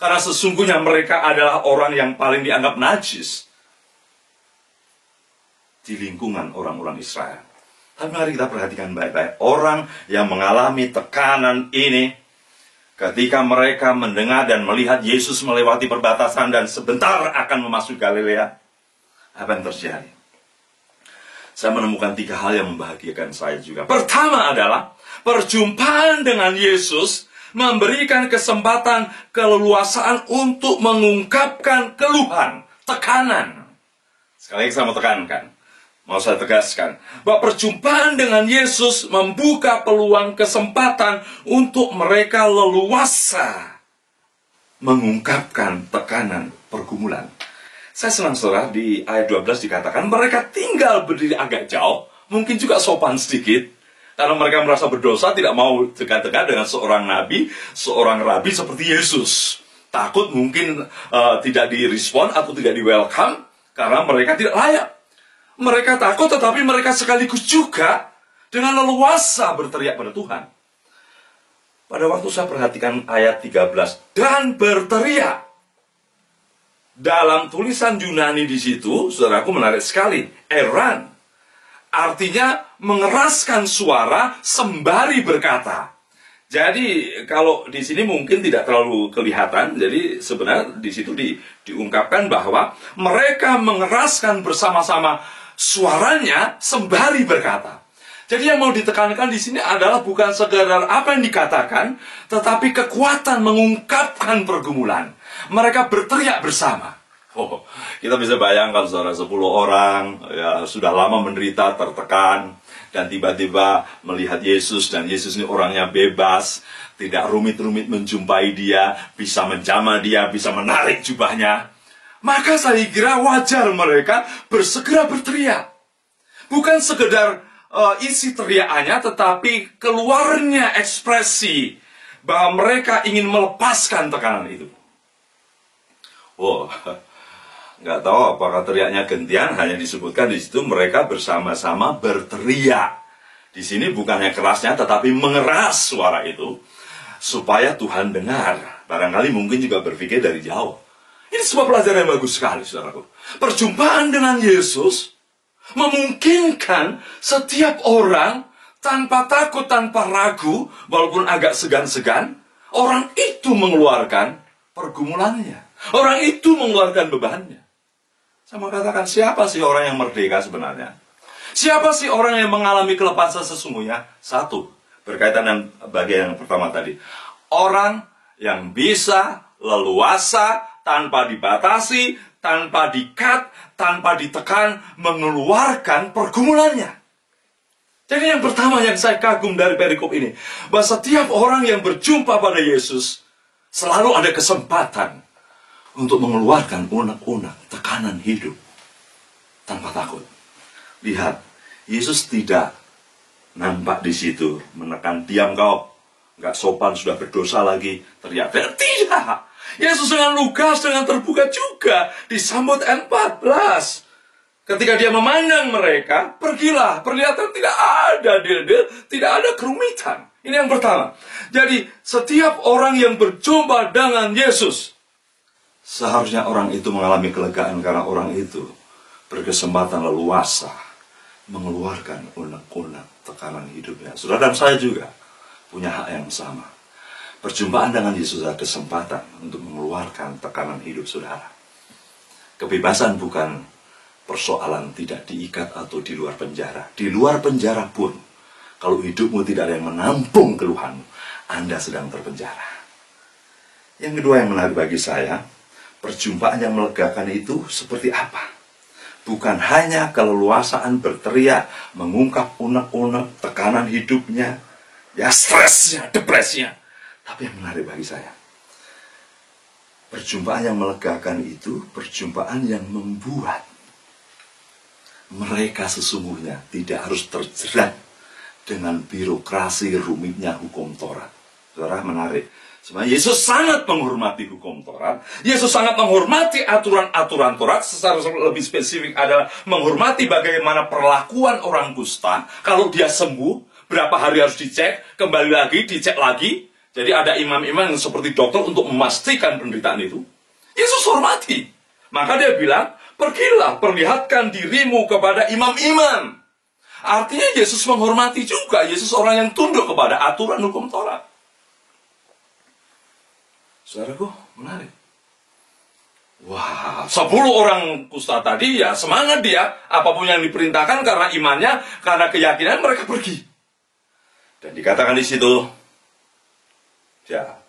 karena sesungguhnya mereka adalah orang yang paling dianggap najis di lingkungan orang-orang Israel. Tapi mari kita perhatikan baik-baik. Orang yang mengalami tekanan ini, ketika mereka mendengar dan melihat Yesus melewati perbatasan dan sebentar akan memasuki Galilea, apa yang terjadi? Saya menemukan 3 hal yang membahagiakan saya juga. Pertama adalah perjumpaan dengan Yesus memberikan kesempatan keleluasaan untuk mengungkapkan keluhan, tekanan. Sekali lagi saya mau tekankan, mau saya tegaskan, bahwa perjumpaan dengan Yesus membuka peluang kesempatan untuk mereka leluasa mengungkapkan tekanan pergumulan. Saya senang saudara, di ayat 12 dikatakan mereka tinggal berdiri agak jauh, mungkin juga sopan sedikit, karena mereka merasa berdosa, tidak mau dekat-dekat dengan seorang nabi, seorang rabi seperti Yesus. Takut mungkin tidak direspon atau tidak di welcome, karena mereka tidak layak. Mereka takut, tetapi mereka sekaligus juga dengan leluasa berteriak pada Tuhan. Pada waktu saya perhatikan ayat 13, dan berteriak. Dalam tulisan Yunani di situ, saudaraku, menarik sekali. Eran, artinya mengeraskan suara sembari berkata. Jadi kalau di sini mungkin tidak terlalu kelihatan. Jadi sebenarnya di situ diungkapkan bahwa mereka mengeraskan bersama-sama suaranya sembari berkata. Jadi yang mau ditekankan di sini adalah bukan sekedar apa yang dikatakan, tetapi kekuatan mengungkapkan pergumulan. Mereka berteriak bersama. Oh, kita bisa bayangkan saudara, 10 orang ya sudah lama menderita, tertekan, dan tiba-tiba melihat Yesus, dan Yesus ini orangnya bebas, tidak rumit-rumit menjumpai dia, bisa menjamah dia, bisa menarik jubahnya. Maka saya kira wajar mereka bersegera berteriak. Bukan sekedar isi teriakannya, tetapi keluarnya ekspresi bahwa mereka ingin melepaskan tekanan itu. Wow, nggak tahu apakah teriaknya gantian, hanya disebutkan di situ mereka bersama-sama berteriak. Di sini bukannya kerasnya, tetapi mengeras suara itu supaya Tuhan dengar. Barangkali mungkin juga berpikir dari jauh. Ini sebuah pelajaran yang bagus sekali, saudaraku. Perjumpaan dengan Yesus memungkinkan setiap orang tanpa takut, tanpa ragu, walaupun agak segan-segan, orang itu mengeluarkan pergumulannya. Orang itu mengeluarkan bebannya. Saya mau katakan, siapa sih orang yang merdeka sebenarnya? Siapa sih orang yang mengalami kelepasan sesungguhnya? Satu, berkaitan dengan bagian yang pertama tadi. Orang yang bisa leluasa, tanpa dibatasi, tanpa di-cut, tanpa ditekan, mengeluarkan pergumulannya. Jadi yang pertama yang saya kagum dari perikop ini, bahwa setiap orang yang berjumpa pada Yesus, selalu ada kesempatan untuk mengeluarkan unek-unek tekanan hidup tanpa takut. Lihat, Yesus tidak nampak di situ menekan, diam kau, nggak sopan, sudah berdosa lagi, teriak-teriak. Tidak. Yesus dengan lugas, dengan terbuka juga disambut ayat 14. Ketika dia memandang mereka, pergilah, perlihatan tidak ada deal-deal, tidak ada kerumitan. Ini yang pertama. Jadi setiap orang yang berjumpa dengan Yesus, seharusnya orang itu mengalami kelegaan karena orang itu berkesempatan leluasa mengeluarkan unek-unek tekanan hidupnya. Saudara dan saya juga punya hak yang sama. Perjumpaan dengan Yesus adalah kesempatan untuk mengeluarkan tekanan hidup saudara. Kebebasan bukan persoalan tidak diikat atau di luar penjara. Di luar penjara pun, kalau hidupmu tidak ada yang menampung keluhanmu, Anda sedang terpenjara. Yang kedua yang menarik bagi saya, perjumpaan yang melegakan itu seperti apa? Bukan hanya keleluasaan berteriak, mengungkap unek-unek, tekanan hidupnya, ya stresnya, depresinya. Tapi yang menarik bagi saya, perjumpaan yang melegakan itu perjumpaan yang membuat mereka sesungguhnya tidak harus terjerat dengan birokrasi rumitnya hukum Taurat. Saudara, menarik. Sebenarnya Yesus sangat menghormati hukum Taurat. Yesus sangat menghormati aturan-aturan Taurat. Secara lebih spesifik adalah menghormati bagaimana perlakuan orang kusta. Kalau dia sembuh, berapa hari harus dicek, kembali lagi, dicek lagi. Jadi ada imam-imam yang seperti dokter untuk memastikan penderitaan itu. Yesus hormati. Maka dia bilang, pergilah, perlihatkan dirimu kepada imam-imam. Artinya Yesus menghormati juga. Yesus orang yang tunduk kepada aturan hukum Taurat. Saudaraku, menarik. Wah, 10 orang kusta tadi ya semangat dia. Apapun yang diperintahkan karena imannya, karena keyakinan mereka pergi. Dan dikatakan di situ, ya,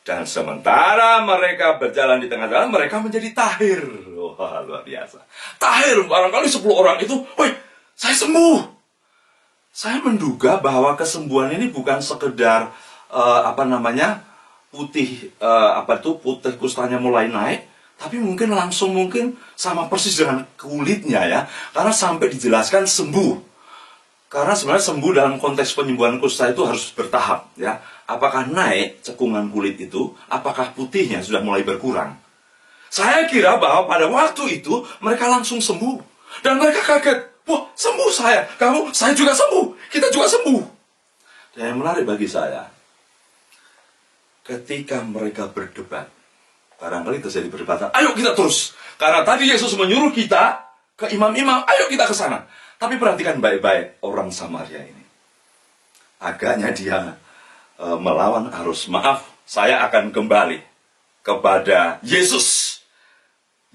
dan sementara mereka berjalan di tengah jalan, mereka menjadi tahir. Wah, luar biasa. Tahir, barangkali 10 orang itu, woi, saya sembuh. Saya menduga bahwa kesembuhan ini bukan sekedar, putih kustanya mulai naik, tapi mungkin langsung sama persis dengan kulitnya ya, karena sampai dijelaskan sembuh. Karena sebenarnya sembuh dalam konteks penyembuhan kusta itu harus bertahap ya. Apakah naik cekungan kulit itu, apakah putihnya sudah mulai berkurang. Saya kira bahwa pada waktu itu mereka langsung sembuh dan mereka kaget, wah sembuh saya juga sembuh, kita juga sembuh. Dan yang menarik bagi saya, ketika mereka berdebat, barangkali terjadi perdebatan, ayo kita terus. Karena tadi Yesus menyuruh kita ke imam-imam, ayo kita ke sana. Tapi perhatikan baik-baik orang Samaria ini. Agaknya dia melawan arus. Maaf, saya akan kembali kepada Yesus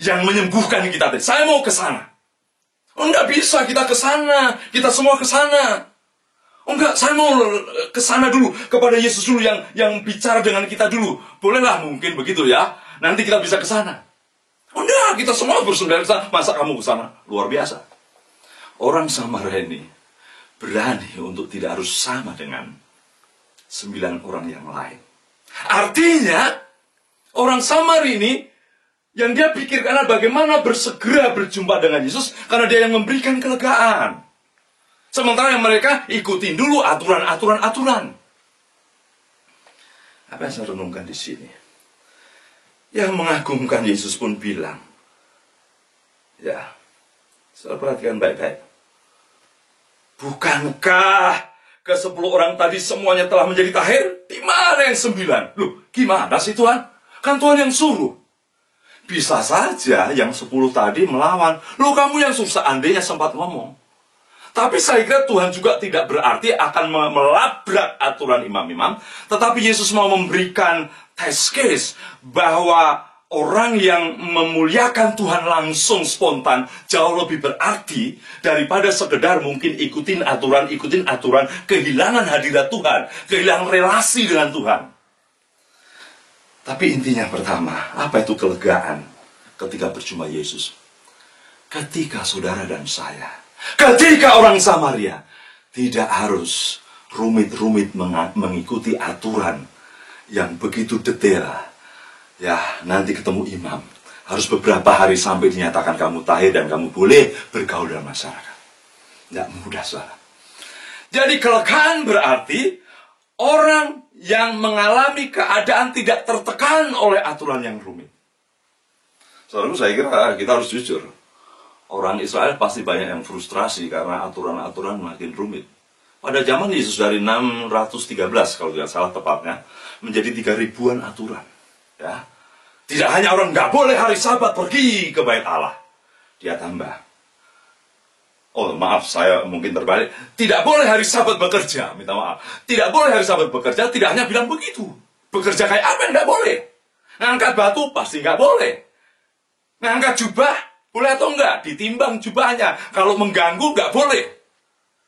yang menyembuhkan kita tadi. Saya mau ke sana. Oh, enggak bisa kita ke sana. Kita semua ke sana. Oh enggak, saya mau ke sana dulu, kepada Yesus dulu yang bicara dengan kita dulu. Bolehlah mungkin begitu ya. Nanti kita bisa ke sana. Oh enggak, kita semua bersaudara ke sana. Masa kamu ke sana? Luar biasa. Orang Samaria ini berani untuk tidak harus sama dengan 9 orang yang lain. Artinya, orang Samaria ini yang dia pikirkan adalah bagaimana bersegera berjumpa dengan Yesus karena dia yang memberikan kelegaan. Sementara yang mereka ikutin dulu aturan-aturan. Apa yang saya renungkan di sini? Yang mengagumkan Yesus pun bilang, ya, saya perhatikan baik-baik. Bukankah ke-10 orang tadi semuanya telah menjadi tahir? Di mana yang 9? Loh, gimana sih Tuhan? Kan Tuhan yang suruh. Bisa saja yang 10 tadi melawan. Loh, kamu yang suruh, seandainya sempat ngomong. Tapi saya kira Tuhan juga tidak berarti akan melabrak aturan imam-imam. Tetapi Yesus mau memberikan test case bahwa orang yang memuliakan Tuhan langsung spontan jauh lebih berarti daripada sekedar mungkin ikutin aturan, kehilangan hadirat Tuhan, kehilangan relasi dengan Tuhan. Tapi intinya pertama, apa itu kelegaan ketika berjumpa Yesus? Ketika saudara dan saya, ketika orang Samaria tidak harus rumit-rumit mengikuti aturan yang begitu detail. Ya, nanti ketemu imam. Harus beberapa hari sampai dinyatakan kamu tahir dan kamu boleh bergaul dalam masyarakat. Tidak mudah, saudara. Jadi kelegaan berarti orang yang mengalami keadaan tidak tertekan oleh aturan yang rumit. Saudara, saya kira kita harus jujur. Orang Israel pasti banyak yang frustrasi karena aturan-aturan makin rumit. Pada zaman Yesus dari 613 kalau tidak salah tepatnya, menjadi 3000-an aturan. Ya. Tidak hanya orang nggak boleh hari Sabat pergi ke bait Allah. Dia tambah. Oh maaf, saya mungkin terbalik. Tidak boleh hari Sabat bekerja, minta maaf. Tidak boleh hari Sabat bekerja, tidak hanya bilang begitu. Bekerja kayak apa yang nggak boleh. Ngangkat batu pasti nggak boleh. Ngangkat jubah, boleh atau enggak? Ditimbang jubahnya. Kalau mengganggu nggak boleh.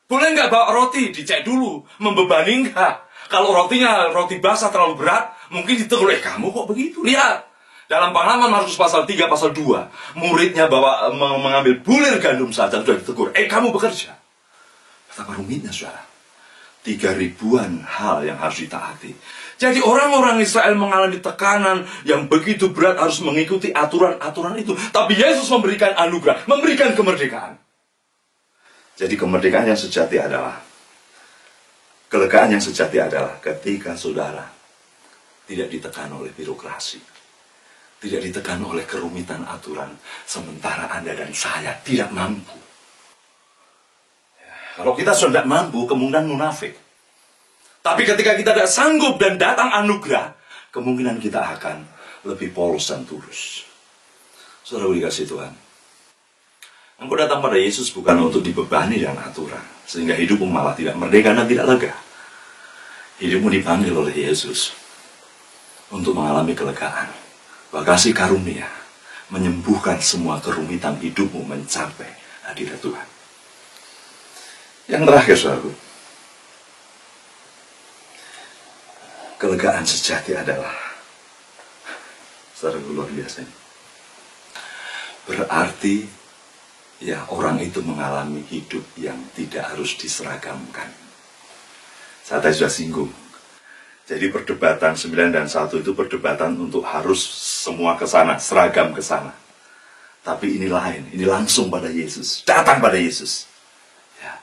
Boleh nggak bawa roti? Dicek dulu. Membebani enggak? Kalau rotinya roti basah terlalu berat, mungkin ditegur, kamu kok begitu? Lihat. Dalam Pengalaman Markus pasal 3, pasal 2, muridnya mengambil bulir gandum saja, sudah ditegur. Kamu bekerja. Betapa rumitnya, saudara. 3000-an hal yang harus ditaati. Jadi orang-orang Israel mengalami tekanan yang begitu berat harus mengikuti aturan-aturan itu. Tapi Yesus memberikan anugerah, memberikan kemerdekaan. Jadi kemerdekaan yang sejati adalah, kelegaan yang sejati adalah ketika saudara tidak ditekan oleh birokrasi. Tidak ditekan oleh kerumitan aturan, sementara Anda dan saya tidak mampu. Ya, kalau kita sudah tidak mampu, kemungkinan munafik. Tapi ketika kita tidak sanggup dan datang anugerah, kemungkinan kita akan lebih polos dan tulus. Saudara dikasih Tuhan, engkau datang pada Yesus bukan untuk dibebani dengan aturan, sehingga hidupmu malah tidak merdeka dan tidak lega. Hidupmu dipanggil oleh Yesus untuk mengalami kelegaan. Kasih karunia menyembuhkan semua kerumitan hidupmu mencapai hadirat Tuhan. Yang terakhir, saudaraku, kelegaan sejati adalah, saudaraku luar biasa ini, berarti ya orang itu mengalami hidup yang tidak harus diseragamkan. Saya tadi sudah singgung. Jadi perdebatan 9 dan 1 itu perdebatan untuk harus semua ke sana, seragam ke sana. Tapi ini lain, ini langsung pada Yesus, datang pada Yesus. Ya,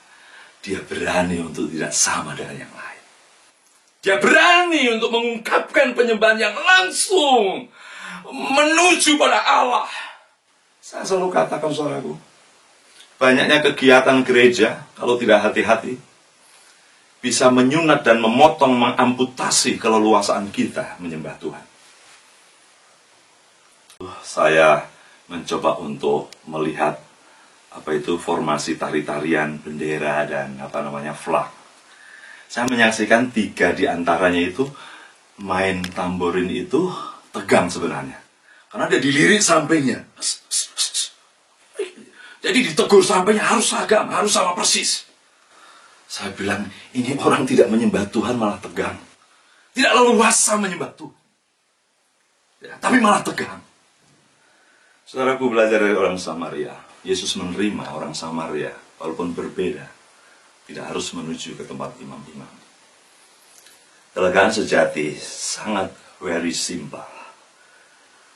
dia berani untuk tidak sama dengan yang lain. Dia berani untuk mengungkapkan penyembahan yang langsung menuju pada Allah. Saya selalu katakan, saudaraku, banyaknya kegiatan gereja kalau tidak hati-hati bisa menyunat dan memotong, mengamputasi keleluasaan kita menyembah Tuhan. Saya mencoba untuk melihat formasi tari-tarian, bendera dan flag. Saya menyaksikan 3 di antaranya itu main tamborin itu tegang sebenarnya, karena dia dilirik sampingnya. Jadi ditegur sampingnya harus seragam, harus sama persis. Saya bilang, ini orang tidak menyembah Tuhan malah tegang. Tidak leluasa menyembah Tuhan. Ya, tapi malah tegang. Saudaraku belajar dari orang Samaria. Yesus menerima orang Samaria, walaupun berbeda. Tidak harus menuju ke tempat imam-imam. Kelegaan sejati sangat very simple.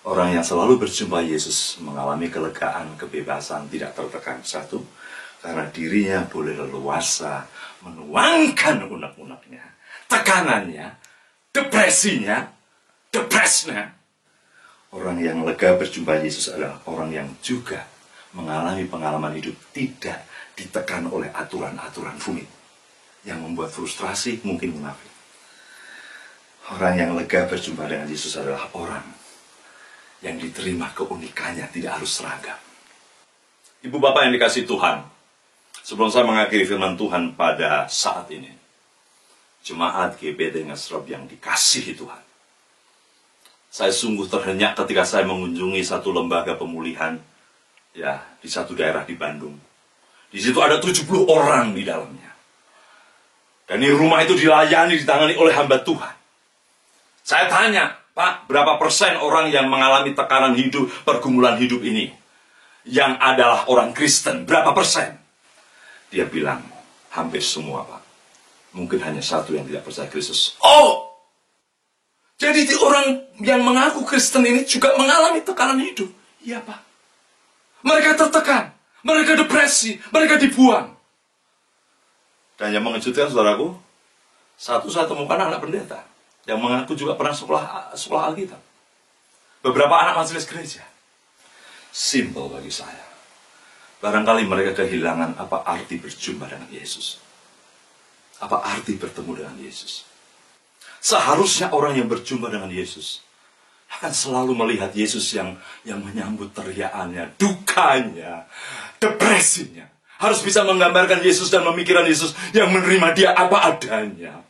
Orang yang selalu berjumpa Yesus mengalami kelegaan, kebebasan, tidak tertekan. 1, karena dirinya boleh leluasa menuangkan unek-uneknya, tekanannya, depresinya. Orang yang lega berjumpa Yesus adalah orang yang juga mengalami pengalaman hidup tidak ditekan oleh aturan-aturan rumit yang membuat frustrasi, mungkin munafik. Orang yang lega berjumpa dengan Yesus adalah orang yang diterima keunikannya, tidak harus seragam. Ibu bapak yang dikasih Tuhan, sebelum saya mengakhiri firman Tuhan pada saat ini, jemaat GBT Ngesrop yang dikasihi Tuhan, saya sungguh terhenyak ketika saya mengunjungi satu lembaga pemulihan ya di satu daerah di Bandung. Di situ ada 70 orang di dalamnya. Dan di rumah itu ditangani oleh hamba Tuhan. Saya tanya, Pak, berapa persen orang yang mengalami tekanan hidup, pergumulan hidup ini yang adalah orang Kristen? Berapa persen? Dia bilang, hampir semua, Pak. Mungkin hanya 1 yang tidak percaya Kristus. Oh! Jadi orang yang mengaku Kristen ini juga mengalami tekanan hidup. Iya, Pak. Mereka tertekan. Mereka depresi. Mereka dibuang. Dan yang mengejutkan, saudaraku, satu saya temukan anak pendeta yang mengaku juga pernah sekolah Alkitab. Beberapa anak majelis gereja. Simple bagi saya. Barangkali mereka kehilangan apa arti berjumpa dengan Yesus. Apa arti bertemu dengan Yesus? Seharusnya orang yang berjumpa dengan Yesus akan selalu melihat Yesus yang menyambut teriakannya, dukanya, depresinya. Harus bisa menggambarkan Yesus dan memikirkan Yesus yang menerima dia apa adanya.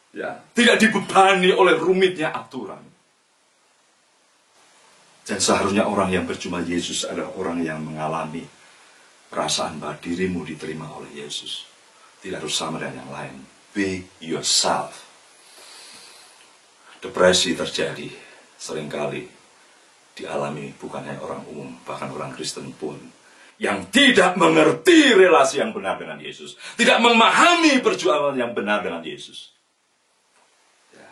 Ya, tidak dibebani oleh rumitnya aturan. Dan seharusnya orang yang berjumpa Yesus adalah orang yang mengalami perasaan bahwa dirimu diterima oleh Yesus. Tidak harus sama dengan yang lain. Be yourself. Depresi terjadi seringkali dialami bukan hanya orang umum, bahkan orang Kristen pun yang tidak mengerti relasi yang benar dengan Yesus, tidak memahami perjuangan yang benar dengan Yesus. Ya.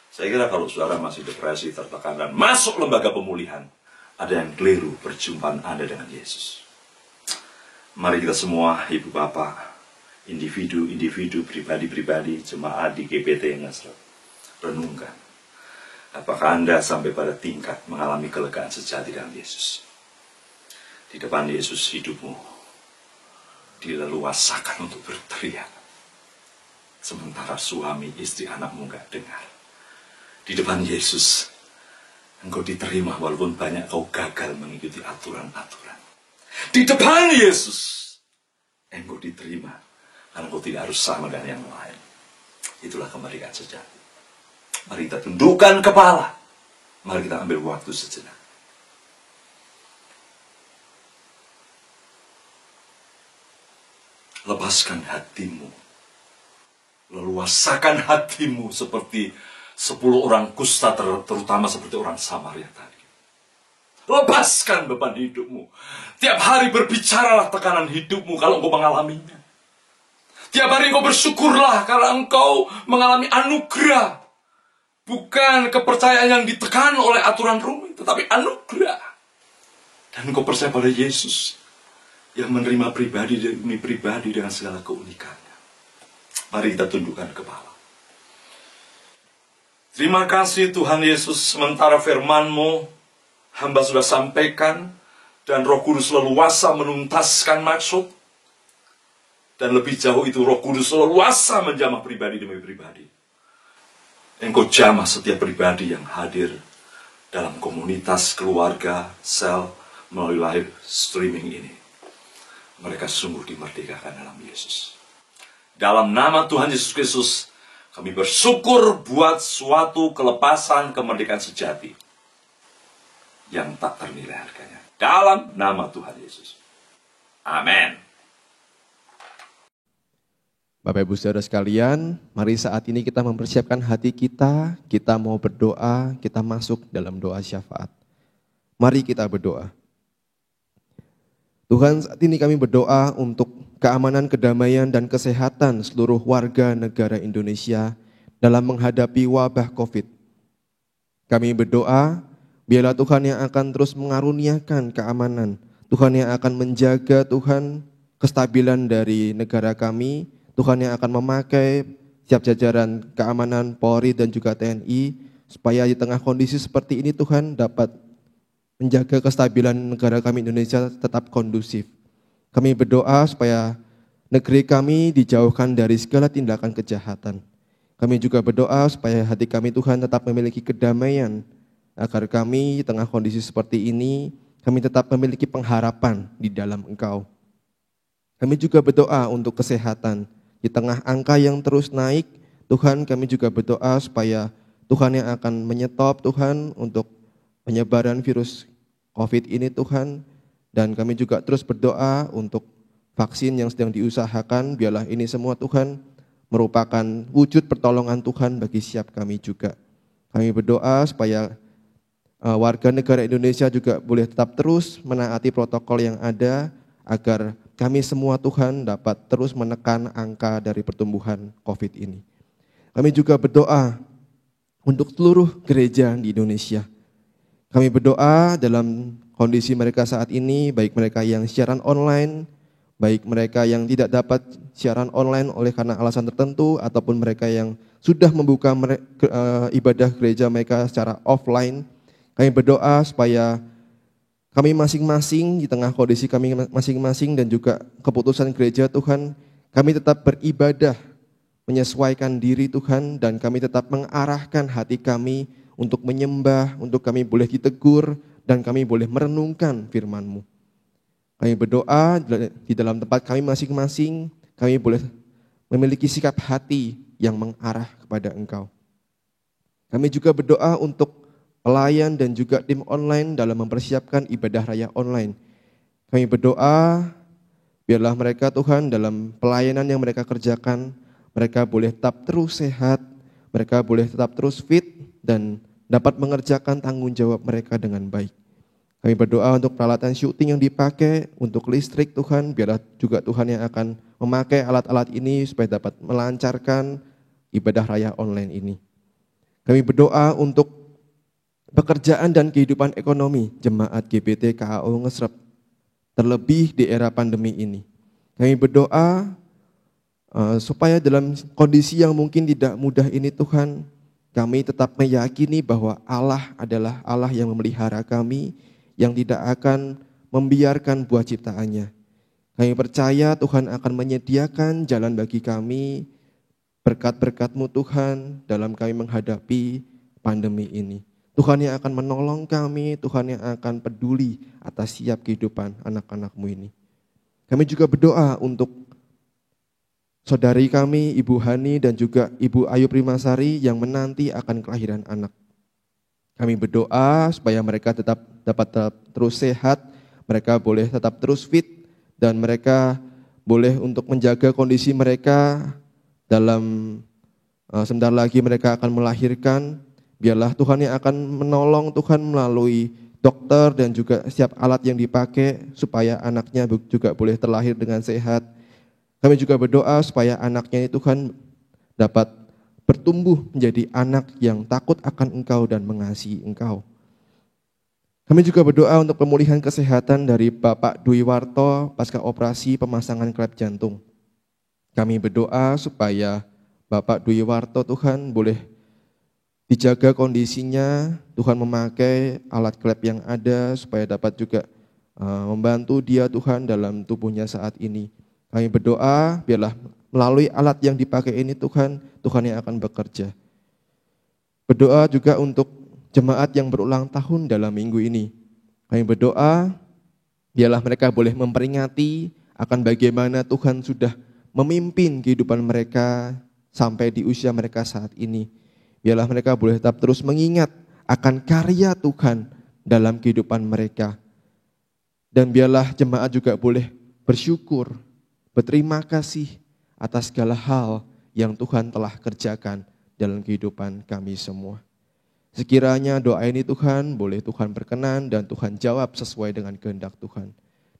Saya kira kalau saudara masih depresi, tertekan, dan masuk lembaga pemulihan, ada yang keliru perjumpaan Anda dengan Yesus. Mari kita semua, ibu bapak, individu, pribadi-pribadi, jemaat di GPT Ngasrep, renungkan. Apakah Anda sampai pada tingkat mengalami kelegaan sejati dengan Yesus? Di depan Yesus hidupmu dileluasakan untuk berteriak. Sementara suami, istri, anakmu gak dengar. Di depan Yesus, engkau diterima walaupun banyak kau gagal mengikuti aturan-aturan. Di depan Yesus, engkau diterima karena engkau tidak harus sama dengan yang lain. Itulah kemerdekaan sejati. Mari kita tundukkan kepala. Mari kita ambil waktu sejenak. Lepaskan hatimu. Leluasakan hatimu seperti 10 orang kusta, terutama seperti orang Samaria tadi. Lepaskan beban hidupmu. Tiap hari berbicaralah tekanan hidupmu kalau engkau mengalaminya. Tiap hari engkau bersyukurlah kalau engkau mengalami anugerah. Bukan kepercayaan yang ditekan oleh aturan rumit, tetapi anugerah. Dan engkau percaya pada Yesus yang menerima pribadi demi pribadi dengan segala keunikannya. Mari kita tundukkan kepala. Terima kasih Tuhan Yesus, sementara firman-Mu hamba sudah sampaikan dan Roh Kudus leluasa menuntaskan maksud. Dan lebih jauh itu Roh Kudus leluasa menjamah pribadi demi pribadi. Engkau jamah setiap pribadi yang hadir dalam komunitas, keluarga, sel, melalui live streaming ini. Mereka sungguh dimerdekakan dalam Yesus. Dalam nama Tuhan Yesus Kristus, kami bersyukur buat suatu kelepasan kemerdekaan sejati yang tak ternilai harganya. Dalam nama Tuhan Yesus. Amin. Bapak Ibu Saudara sekalian, mari saat ini kita mempersiapkan hati kita mau berdoa, kita masuk dalam doa syafaat. Mari kita berdoa. Tuhan, saat ini kami berdoa untuk keamanan, kedamaian, dan kesehatan seluruh warga negara Indonesia dalam menghadapi wabah COVID. Kami berdoa, biarlah Tuhan yang akan terus mengaruniakan keamanan, Tuhan yang akan menjaga Tuhan kestabilan dari negara kami, Tuhan yang akan memakai setiap jajaran keamanan Polri dan juga TNI, supaya di tengah kondisi seperti ini Tuhan dapat menjaga kestabilan negara kami Indonesia tetap kondusif. Kami berdoa supaya negeri kami dijauhkan dari segala tindakan kejahatan. Kami juga berdoa supaya hati kami Tuhan tetap memiliki kedamaian, agar kami di tengah kondisi seperti ini, kami tetap memiliki pengharapan di dalam Engkau. Kami juga berdoa untuk kesehatan. Di tengah angka yang terus naik, Tuhan kami juga berdoa supaya Tuhan yang akan menyetop Tuhan untuk penyebaran virus COVID ini Tuhan. Dan kami juga terus berdoa untuk vaksin yang sedang diusahakan, biarlah ini semua Tuhan merupakan wujud pertolongan Tuhan bagi setiap kami juga. Kami berdoa supaya warga negara Indonesia juga boleh tetap terus menaati protokol yang ada, agar kami semua Tuhan dapat terus menekan angka dari pertumbuhan COVID ini. Kami juga berdoa untuk seluruh gereja di Indonesia. Kami berdoa dalam kondisi mereka saat ini, baik mereka yang siaran online, baik mereka yang tidak dapat siaran online oleh karena alasan tertentu, ataupun mereka yang sudah membuka ibadah gereja mereka secara offline. Kami berdoa supaya kami masing-masing di tengah kondisi kami masing-masing dan juga keputusan gereja Tuhan, Kami tetap beribadah, menyesuaikan diri Tuhan, dan kami tetap mengarahkan hati kami untuk menyembah, untuk kami boleh ditegur, dan kami boleh merenungkan firman-Mu. Kami berdoa di dalam tempat kami masing-masing, kami boleh memiliki sikap hati yang mengarah kepada Engkau. Kami juga berdoa untuk pelayan dan juga tim online dalam mempersiapkan ibadah raya online. Kami berdoa, biarlah mereka Tuhan dalam pelayanan yang mereka kerjakan, mereka boleh tetap terus sehat, mereka boleh tetap terus fit, dan dapat mengerjakan tanggung jawab mereka dengan baik. Kami berdoa untuk peralatan syuting yang dipakai, untuk listrik Tuhan, biarlah juga Tuhan yang akan memakai alat-alat ini supaya dapat melancarkan ibadah raya online ini. Kami berdoa untuk pekerjaan dan kehidupan ekonomi jemaat GBT KAO Ngesrep, terlebih di era pandemi ini. Kami berdoa supaya dalam kondisi yang mungkin tidak mudah ini Tuhan, kami tetap meyakini bahwa Allah adalah Allah yang memelihara kami, yang tidak akan membiarkan buah ciptaannya. Kami percaya Tuhan akan menyediakan jalan bagi kami, berkat-berkat-Mu Tuhan dalam kami menghadapi pandemi ini. Tuhan yang akan menolong kami, Tuhan yang akan peduli atas setiap kehidupan anak-anak-Mu ini. Kami juga berdoa untuk saudari kami, Ibu Hani dan juga Ibu Ayu Primasari yang menanti akan kelahiran anak. Kami berdoa supaya mereka dapat terus sehat, mereka boleh tetap terus fit, dan mereka boleh untuk menjaga kondisi mereka dalam sebentar lagi mereka akan melahirkan. Biarlah Tuhan yang akan menolong Tuhan melalui dokter dan juga setiap alat yang dipakai supaya anaknya juga boleh terlahir dengan sehat. Kami juga berdoa supaya anaknya ini Tuhan dapat bertumbuh menjadi anak yang takut akan Engkau dan mengasihi Engkau. Kami juga berdoa untuk pemulihan kesehatan dari Bapak Dwi Warto pasca operasi pemasangan klep jantung. Kami berdoa supaya Bapak Dwi Warto Tuhan boleh dijaga kondisinya, Tuhan memakai alat klep yang ada supaya dapat juga membantu dia Tuhan dalam tubuhnya saat ini. Kami berdoa biarlah melalui alat yang dipakai ini Tuhan yang akan bekerja. Berdoa juga untuk jemaat yang berulang tahun dalam minggu ini. Kami berdoa biarlah mereka boleh memperingati akan bagaimana Tuhan sudah memimpin kehidupan mereka sampai di usia mereka saat ini. Biarlah mereka boleh tetap terus mengingat akan karya Tuhan dalam kehidupan mereka. Dan biarlah jemaat juga boleh bersyukur, berterima kasih atas segala hal yang Tuhan telah kerjakan dalam kehidupan kami semua. Sekiranya doa ini Tuhan, boleh Tuhan berkenan dan Tuhan jawab sesuai dengan kehendak Tuhan.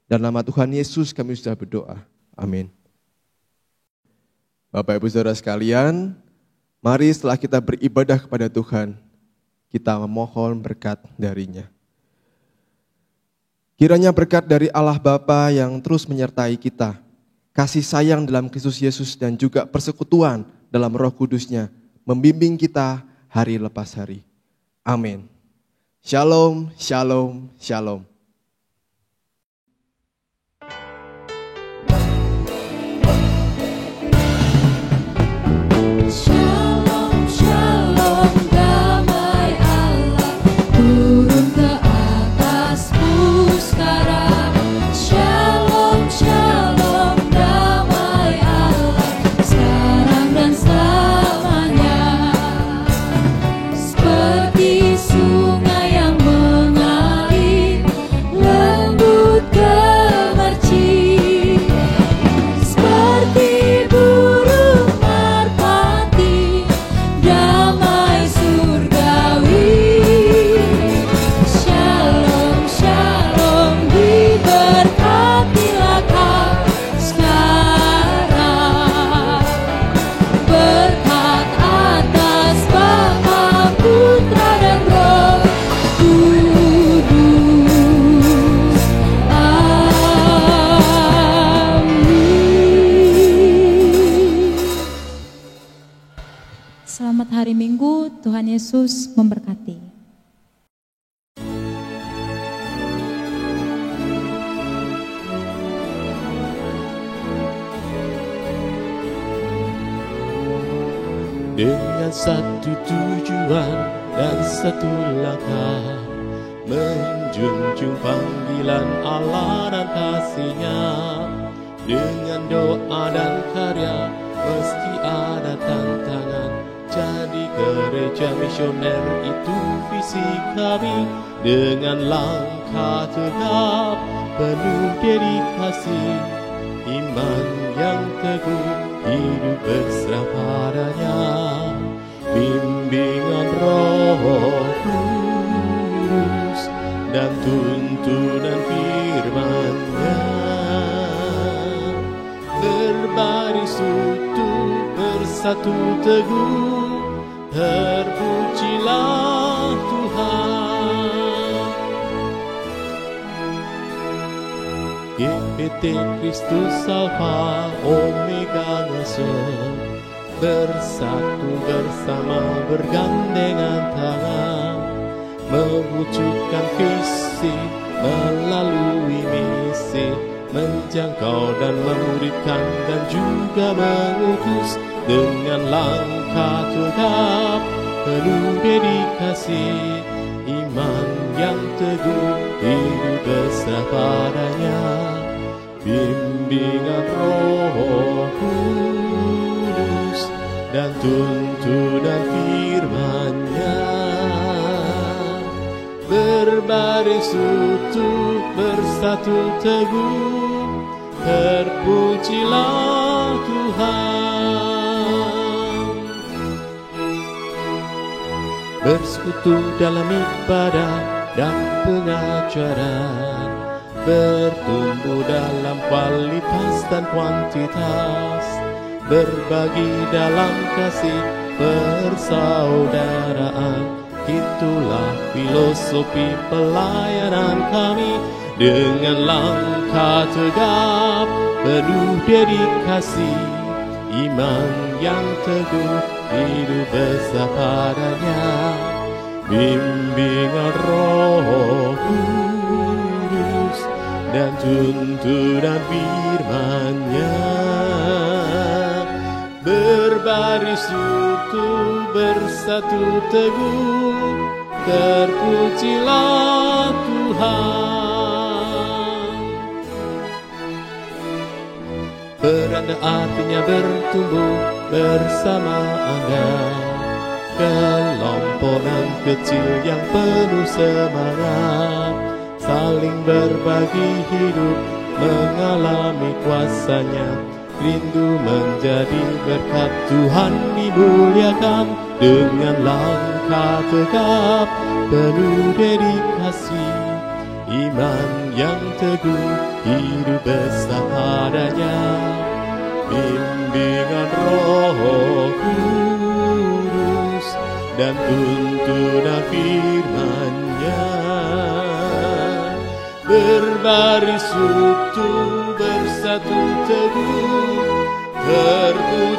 Dalam nama Tuhan Yesus kami sudah berdoa. Amin. Bapak Ibu Saudara sekalian, mari setelah kita beribadah kepada Tuhan, kita memohon berkat darinya. Kiranya berkat dari Allah Bapa yang terus menyertai kita, kasih sayang dalam Kristus Yesus dan juga persekutuan dalam Roh Kudus-Nya membimbing kita hari lepas hari. Amin. Shalom, shalom, shalom. Shalom, shalom, damai Allah turun ke atasmu sekarang. Shalom, shalom, damai Allah sekarang dan selamanya. Seperti sungai yang mengalir lembut gemerci, seperti burung merpati damai surgawi. Shalom, shalom, diberkatilah kau sekarang. Berkat atas Bapa, Putra dan Roh Kudus. Amin. Selamat hari Minggu, Tuhan Yesus memberkati. dengan satu tujuan dan satu langkah, menjunjung panggilan Allah dan kasih-Nya. Dengan doa dan karya meski ada tantangan, jadi gereja misioner itu visi kami. Dengan langkah tegap penuh dedikasi, iman yang teguh, hidup berserah padanya. Bimbingan Roh Kudus dan tuntunan firman-Nya, berbaris utuh bersatu teguh, terpujilah Tuhan. GPT Kristus Alfa Omega ngesel, bersatu bersama bergandengan tangan, mewujudkan visi melalui misi, menjangkau dan memuridkan dan juga mengutus. Dengan langkah tegap penuh dedikasi, iman yang teguh, hidup berserah padanya. Bimbingan Roh Kudus dan tuntunan firman-Nya, berbaris utuh bersatu teguh, terpujilah Tuhan. Bersekutu dalam ibadah dan pengajaran, bertumbuh dalam kualitas dan kuantitas, berbagi dalam kasih persaudaraan. Itulah filosofi pelayanan kami. Dengan langkah tegap penuh dedikasi, iman yang teguh, hidup besar padanya. Bimbingan Roh Kudus dan tuntunan firman-Nya, berbaris utuh bersatu teguh, terpujilah Tuhan. Beranda artinya bertumbuh bersama Anda, kelompokan kecil yang penuh semangat, saling berbagi hidup, mengalami kuasa-Nya, rindu menjadi berkat Tuhan dimuliakan. Dengan langkah tegap penuh dedikasi, iman yang teguh, hidup besar padanya. Bimbingan Roh Kudus dan tuntunan firman-Nya, berbaris utuh bersatu teguh, terpujilah